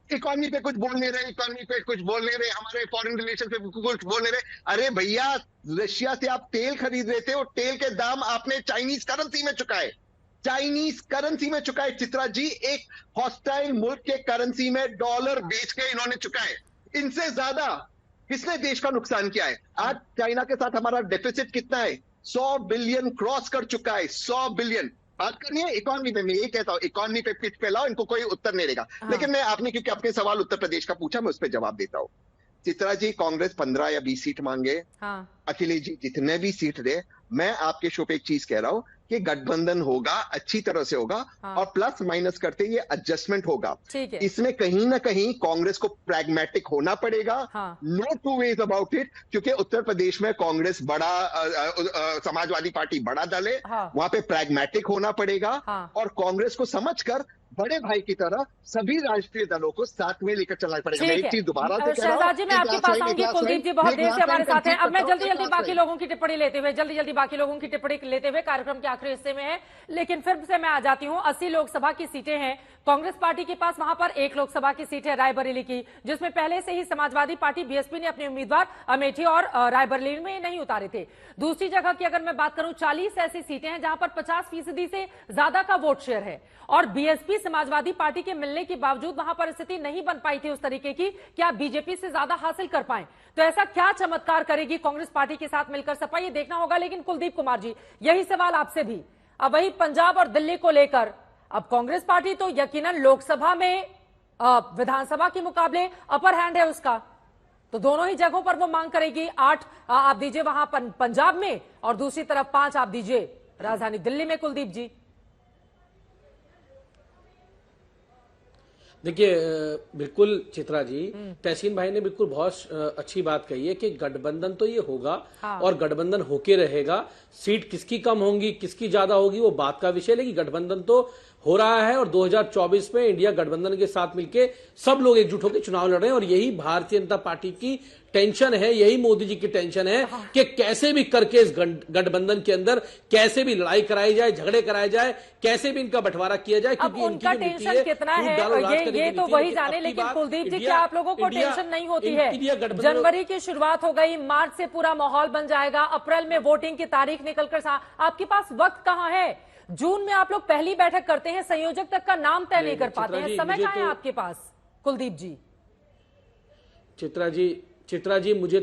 इकोनॉमी पे कुछ बोल नहीं रहे, हमारे फॉरेन रिलेशन पे कुछ बोल नहीं रहे। अरे भैया, रशिया से आप तेल खरीद रहे थे और तेल के दाम आपने चाइनीज करेंसी में चुकाए। चित्रा जी, एक हॉस्टाइल मुल्क के करेंसी में डॉलर बेच के इन्होंने चुकाए। इनसे ज्यादा किसने देश का नुकसान किया है? आज चाइना के साथ हमारा डेफिसिट कितना है? 100 बिलियन क्रॉस कर चुका है, 100 बिलियन। बात करनी है इकोनॉमी पे, मैं ये कहता हूं इकोनॉमी पे पिच पे लाओ, इनको कोई उत्तर नहीं देगा। लेकिन मैं आपने क्योंकि अपने सवाल उत्तर प्रदेश का पूछा, मैं उस पर जवाब देता हूं। चित्रा जी, कांग्रेस 15 या 20 सीट मांगे, अखिलेश जी जितने भी सीट दे, मैं आपके शो पे एक चीज कह रहा हूं कि गठबंधन होगा, अच्छी तरह से होगा, और प्लस माइनस करते ये एडजस्टमेंट होगा। इसमें कहीं ना कहीं कांग्रेस को प्रैग्मेटिक होना पड़ेगा, no two ways about it, क्योंकि उत्तर प्रदेश में कांग्रेस बड़ा समाजवादी पार्टी बड़ा दल है, वहां पे प्रैग्मेटिक होना पड़ेगा, और कांग्रेस को समझकर बड़े भाई की तरह सभी राष्ट्रीय दलों को साथ में लेकर चलना पड़ेगा। मैं एक चीज दोबारा से कह रहा हूं, शहजाद जी, मैं आपके पास आऊंगी। कुलदीप जी बहुत देर से हमारे साथ हैं। अब मैं जल्दी बाकी लोगों की टिप्पणी लेते हुए कार्यक्रम के आखिरी हिस्से में है, लेकिन फिर से मैं आ जाती हूं। 80 लोकसभा की सीटें हैं कांग्रेस पार्टी के पास, वहां पर 1 लोकसभा की सीट है रायबरेली की, जिसमें पहले से ही समाजवादी पार्टी बीएसपी ने अपने उम्मीदवार अमेठी और रायबरेली में नहीं उतारे थे। दूसरी जगह की अगर मैं बात करूं, 40 ऐसी सीटें हैं जहां पर 50% से ज्यादा का वोट शेयर है, और बीएसपी समाजवादी पार्टी के मिलने के बावजूद वहां पर स्थिति नहीं बन पाई थी उस तरीके की कि आप बीजेपी से ज्यादा हासिल कर पाए। तो ऐसा क्या चमत्कार करेगी कांग्रेस पार्टी के साथ मिलकर सपा, ये देखना होगा। लेकिन कुलदीप कुमार जी, यही सवाल आपसे भी। अब वही पंजाब और दिल्ली को लेकर, अब कांग्रेस पार्टी तो यकीनन लोकसभा में विधानसभा के मुकाबले अपर हैंड है उसका, तो दोनों ही जगहों पर वो मांग करेगी। 8 आप दीजिए वहां पंजाब में, और दूसरी तरफ 5 आप दीजिए राजधानी दिल्ली में। कुलदीप जी, देखिए, बिल्कुल चित्रा जी, तहसीन भाई ने बिल्कुल बहुत अच्छी बात कही है कि गठबंधन तो ये होगा, और गठबंधन होके रहेगा। सीट किसकी कम होंगी किसकी ज्यादा होगी वो बात का विषय, लेकिन गठबंधन तो हो रहा है, और 2024 में इंडिया गठबंधन के साथ मिलके सब लोग एकजुट होकर चुनाव लड़ रहे हैं। और यही भारतीय जनता पार्टी की टेंशन है, यही मोदी जी की टेंशन है कि कैसे भी करके इस गठबंधन के अंदर कैसे भी लड़ाई कराई जाए, झगड़े कराए जाए, कैसे भी इनका बंटवारा किया जाए। क्योंकि उनका टेंशन कितना है ये तो वही जाने। लेकिन कुलदीप जी, क्या आप लोगों को टेंशन नहीं होती है? जनवरी की शुरुआत हो गई, मार्च से पूरा माहौल बन जाएगा, अप्रैल में वोटिंग की तारीख निकलकर आपके पास वक्त कहां है? जून में आप लोग पहली बैठक करते हैं, संयोजक तक का नाम तय नहीं कर पाते हैं, समय कहाँ है तो आपके पास कुलदीप जी? चित्रा जी मुझे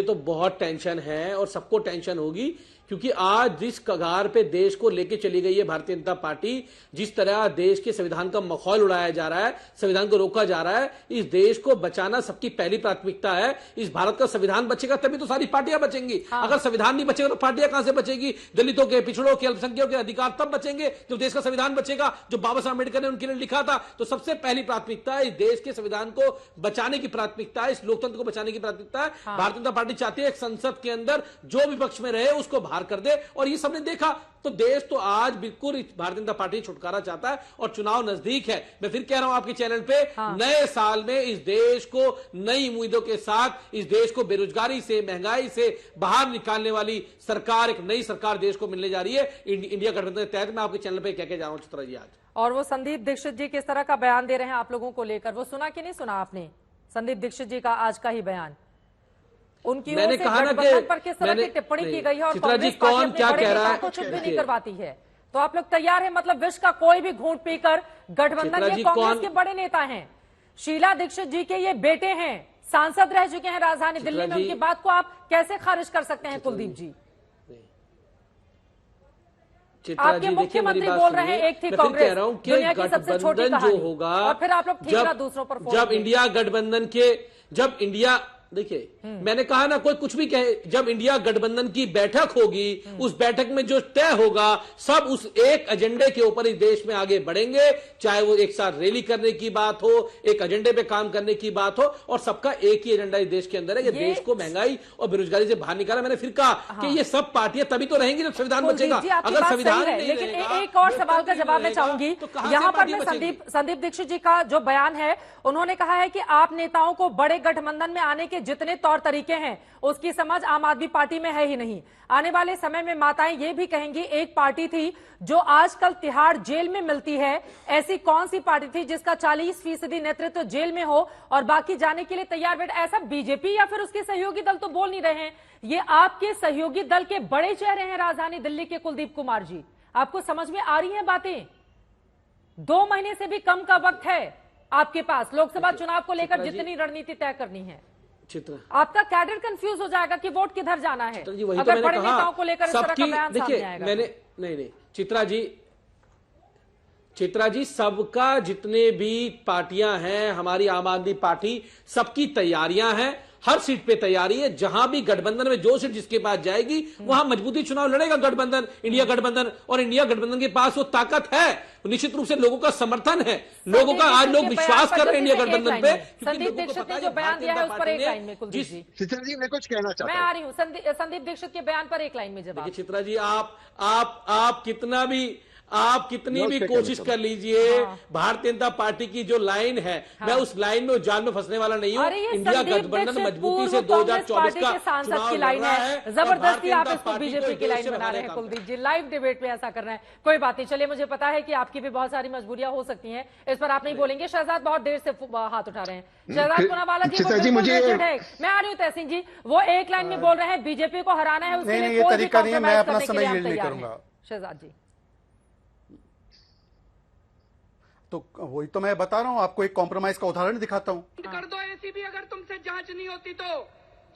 तो बहुत टेंशन है और सबको टेंशन होगी, क्योंकि आज जिस कगार पे देश को लेके चली गई है भारतीय जनता पार्टी, जिस तरह देश के संविधान का मखौल उड़ाया जा रहा है, संविधान को रोका जा रहा है, इस देश को बचाना सबकी पहली प्राथमिकता है। इस भारत का संविधान बचेगा तभी तो सारी पार्टियां बचेंगी। हाँ। अगर संविधान नहीं बचेगा तो पार्टियां कहां से बचेगी? दलितों के, पिछड़ों के, अल्पसंख्यकों के अधिकार तब बचेंगे जब देश का संविधान बचेगा, जो बाबा साहब अम्बेडकर ने उनके लिए लिखा था। तो सबसे पहली प्राथमिकता है इस देश के संविधान को बचाने की प्राथमिकता है, इस लोकतंत्र को बचाने की प्राथमिकता है। हाँ। भारतीय जनता पार्टी चाहती है एक संसद के अंदर जो विपक्ष में रहे उसको बाहर कर दे, और ये सबने देखा। तो देश तो आज बिल्कुल भारतीय जनता पार्टी छुटकारा चाहता है और चुनाव नजदीक है। मैं फिर कह रहा हूं आपके चैनल पे, हाँ। नए साल में इस देश को नई उम्मीदों के साथ, इस देश को बेरोजगारी से, महंगाई से बाहर निकालने वाली सरकार, एक नई सरकार देश को मिलने जा रही है इंडिया गठबंधन के तहत। मैं आपके चैनल पे क्या जा रहा हूं चित्रा जी आज। और वो संदीप दीक्षित जी किस तरह का बयान दे रहे हैं आप लोगों को लेकर, वो सुना कि नहीं सुना आपने? संदीप दीक्षित जी का आज का ही बयान, उनकी ओर से गठबंधन पर किस तरह की टिप्पणी की गई है और कांग्रेस पार्टी अपने बड़े नेता को चुप भी नहीं करवाती है। तो आप लोग तैयार हैं, मतलब विष का कोई भी घूंट पीकर गठबंधन, ये कांग्रेस के बड़े नेता हैं, शीला दीक्षित जी के ये बेटे हैं, सांसद रह चुके हैं राजधानी दिल्ली में, उनकी बात को आप कैसे खारिज कर सकते हैं कुलदीप जी? आपके मुख्यमंत्री बोल रहे हैं एक थी कांग्रेस, दुनिया की सबसे छोटी कहानी, जो होगा, और फिर आप लोग ठीकरा दूसरों पर जब इंडिया गठबंधन के, जब इंडिया, देखिए मैंने कहा ना, कोई कुछ भी कहे, जब इंडिया गठबंधन की बैठक होगी, उस बैठक में जो तय होगा, सब उस एक एजेंडे के ऊपर इस देश में आगे बढ़ेंगे। चाहे वो एक साथ रैली करने की बात हो, एक एजेंडे पे काम करने की बात हो, और सबका एक ही एजेंडा इस देश के अंदर है कि देश को महंगाई और बेरोजगारी से बाहर निकाला। मैंने फिर कहा कि ये सब पार्टियां तभी तो रहेंगी जब संविधान बचेगा। अगर संविधान नहीं लेकिन रहेगा, एक और सवाल का जवाब मैं चाहूंगी यहाँ पर। मैं संदीप दीक्षित जी का जो बयान है, उन्होंने कहा है कि आप नेताओं को बड़े गठबंधन में आने के जितने तौर तरीके हैं उसकी समझ आम आदमी पार्टी में है ही नहीं। आने वाले समय में माताएं ये भी कहेंगी, एक पार्टी थी जो आजकल तिहाड़ जेल में मिलती है, ऐसी कौन सी पार्टी थी जिसका 40% नेतृत्व जेल में हो और बाकी जाने के लिए तैयार बैठे? ऐसा बीजेपी या फिर उसके सहयोगी दल तो बोल नहीं रहे हैं, ये आपके सहयोगी दल के बड़े चेहरे हैं राजधानी दिल्ली के कुलदीप कुमार जी। आपको समझ में आ रही है बातें? 2 महीने से भी कम का वक्त है आपके पास लोकसभा चुनाव को लेकर जितनी रणनीति तय करनी है। आपका कैडर कंफ्यूज हो जाएगा कि वोट किधर जाना है अगर बड़े नेताओं को लेकर इस तरह का बयान सामने आएगा। मैंने नहीं चित्रा जी सबका, जितने भी पार्टियां हैं, हमारी आम आदमी पार्टी, सबकी तैयारियां हैं, हर सीट पे तैयारी है। जहां भी गठबंधन में जो सीट जिसके पास जाएगी वहां मजबूती चुनाव लड़ेगा गठबंधन, इंडिया गठबंधन। और इंडिया गठबंधन के पास वो ताकत है, निश्चित रूप से लोगों का समर्थन है, लोगों का आज लोग विश्वास कर रहे हैं इंडिया गठबंधन पे। संदीप दीक्षित ने जो बयान दिया है उस पर एक लाइन में कुलदीप जी। चित्रा जी मैं कुछ कहना चाहता हूं। मैं आ रही हूं संदीप दीक्षित के बयान पर एक लाइन में जवाब। चित्रा जी आप कितनी भी कोशिश कर लीजिए, भारतीय जनता पार्टी की जो लाइन है, मैं उस लाइन में, उस जाल में फंसने वाला नहीं हूं। इंडिया गठबंधन मजबूती से 2024 का सांसद की लाइन है, जबरदस्ती आप इसको बीजेपी की लाइन बना रहे हैं कुलदीप जी, लाइव डिबेट में ऐसा कर रहे हैं। कोई बात नहीं, चलिए, मुझे पता है कि आपकी भी बहुत सारी मजबूरियां हो सकती हैं, इस पर आप नहीं बोलेंगे। शहजाद बहुत देर से हाथ उठा रहे हैं, शहजाद पुनावाला जी, मुझे मैं आ रही हूँ। तहसीन जी वो एक लाइन में बोल रहे हैं बीजेपी को हराना है, उसके लिए कोई भी कॉम्प्रोमाइज करने के लिए हम तैयार हैं। शहजाद जी तो वही तो मैं बता रहा हूं आपको, एक कॉम्प्रोमाइज का उदाहरण दिखाता हूं। कर दो एसीबी, अगर तुमसे जांच नहीं होती तो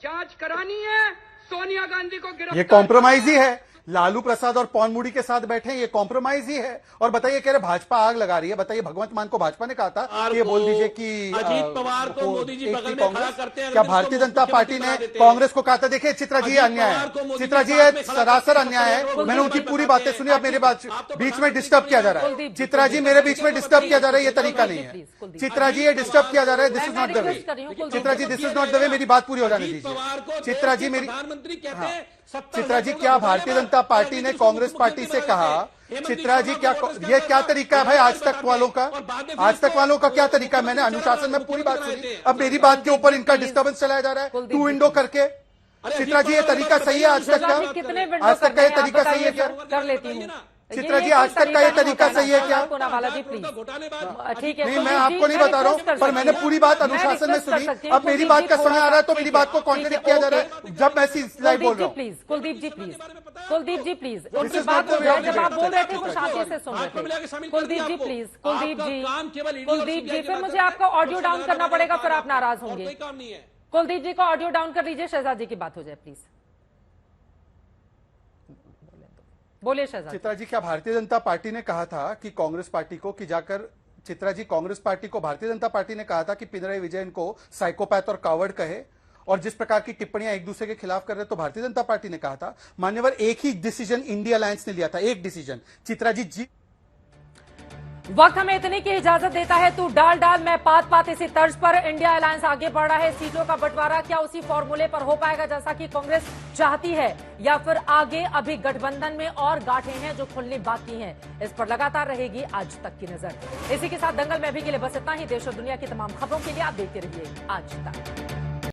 जांच करानी है, सोनिया गांधी को गिरफ्तार। ये कॉम्प्रोमाइज ही है, लालू प्रसाद और पौन के साथ बैठे हैं, ये कॉम्प्रोमाइज ही है। और बताइए, कह रहे भाजपा आग लगा रही है। बताइए, भगवंत मान को भाजपा ने कहा था कि ये बोल दीजिए कि अजीत पवार को मोदी जी बगल में खड़ा करते हैं। क्या भारतीय जनता पार्टी ने कांग्रेस को कहा था? देखिए चित्रा जी, अन्याय है, चित्रा जी ये सरासर अन्याय है। मैंने उनकी पूरी बातें सुनी, अब मेरी बात बीच में डिस्टर्ब किया जा रहा है। चित्रा जी मेरे बीच में डिस्टर्ब किया जा रहा है, ये तरीका नहीं है। चित्रा जी ये डिस्टर्ब किया जा रहा है, this is not the way. Chitra ji this is not the way, मेरी बात पूरी हो जाने दीजिए। चित्रा जी मेरी, चित्रा जी क्या भारतीय जनता पार्टी ने कांग्रेस पार्टी से कहा? चित्रा जी क्या ये क्या तरीका है भाई आज तक वालों का? आज तक वालों का क्या तरीका है? मैंने अनुशासन में पूरी बात सुनी, अब मेरी बात के ऊपर इनका डिस्टर्बेंस चलाया जा रहा है, टू विंडो करके। चित्रा जी ये तरीका सही है आज तक का? आज तक का ये तरीका सही है क्या? कर लेती हूँ चित्रा जी, आज तक का ये तरीका सही है क्या? पूनावाला जी प्लीज, ठीक है। नहीं, मैं आपको नहीं बता रहा हूँ, पर मैंने पूरी बात अनुशासन में सुनी। अब मेरी बात का समय आ रहा है तो मेरी बात को कॉन्ट्रडिक्ट किया जा रहा है जब मैं लाइव बोल रहा हूँ। Please Kuldeep ji please, Kuldeep ji please, उनकी बात को जब आप बोल रहे थे वो शांति से सुन रहे थे। कुलदीप जी प्लीज, कुलदीप जी फिर मुझे आपका ऑडियो डाउन करना पड़ेगा, फिर आप नाराज होंगे। कुलदीप जी का ऑडियो डाउन कर लीजिए, शहजाद जी की बात हो जाए प्लीज। बोलिए शहजाद। चित्रा जी, क्या भारतीय जनता पार्टी ने कहा था कि कांग्रेस पार्टी को कि जाकर चित्रा जी, कांग्रेस पार्टी को भारतीय जनता पार्टी ने कहा था कि पिनराई विजयन को साइकोपैथ और कावर्ड कहे और जिस प्रकार की टिप्पणियां एक दूसरे के खिलाफ कर रहे, तो भारतीय जनता पार्टी ने कहा था। मान्यवर, एक ही डिसीजन इंडिया अलायंस ने लिया था, एक डिसीजन। चित्रा जी वक्त हमें इतने की इजाजत देता है, तू डाल डाल मैं पात पात। इसी तर्ज पर इंडिया अलायंस आगे बढ़ रहा है। सीटों का बंटवारा क्या उसी फॉर्मूले पर हो पाएगा जैसा कि कांग्रेस चाहती है, या फिर आगे अभी गठबंधन में और गांठें हैं जो खुलनी बाकी हैं? इस पर लगातार रहेगी आज तक की नजर। इसी के साथ दंगल में अभी के लिए बस इतना ही। देश और दुनिया की तमाम खबरों के लिए आप देखते रहिए आज तक।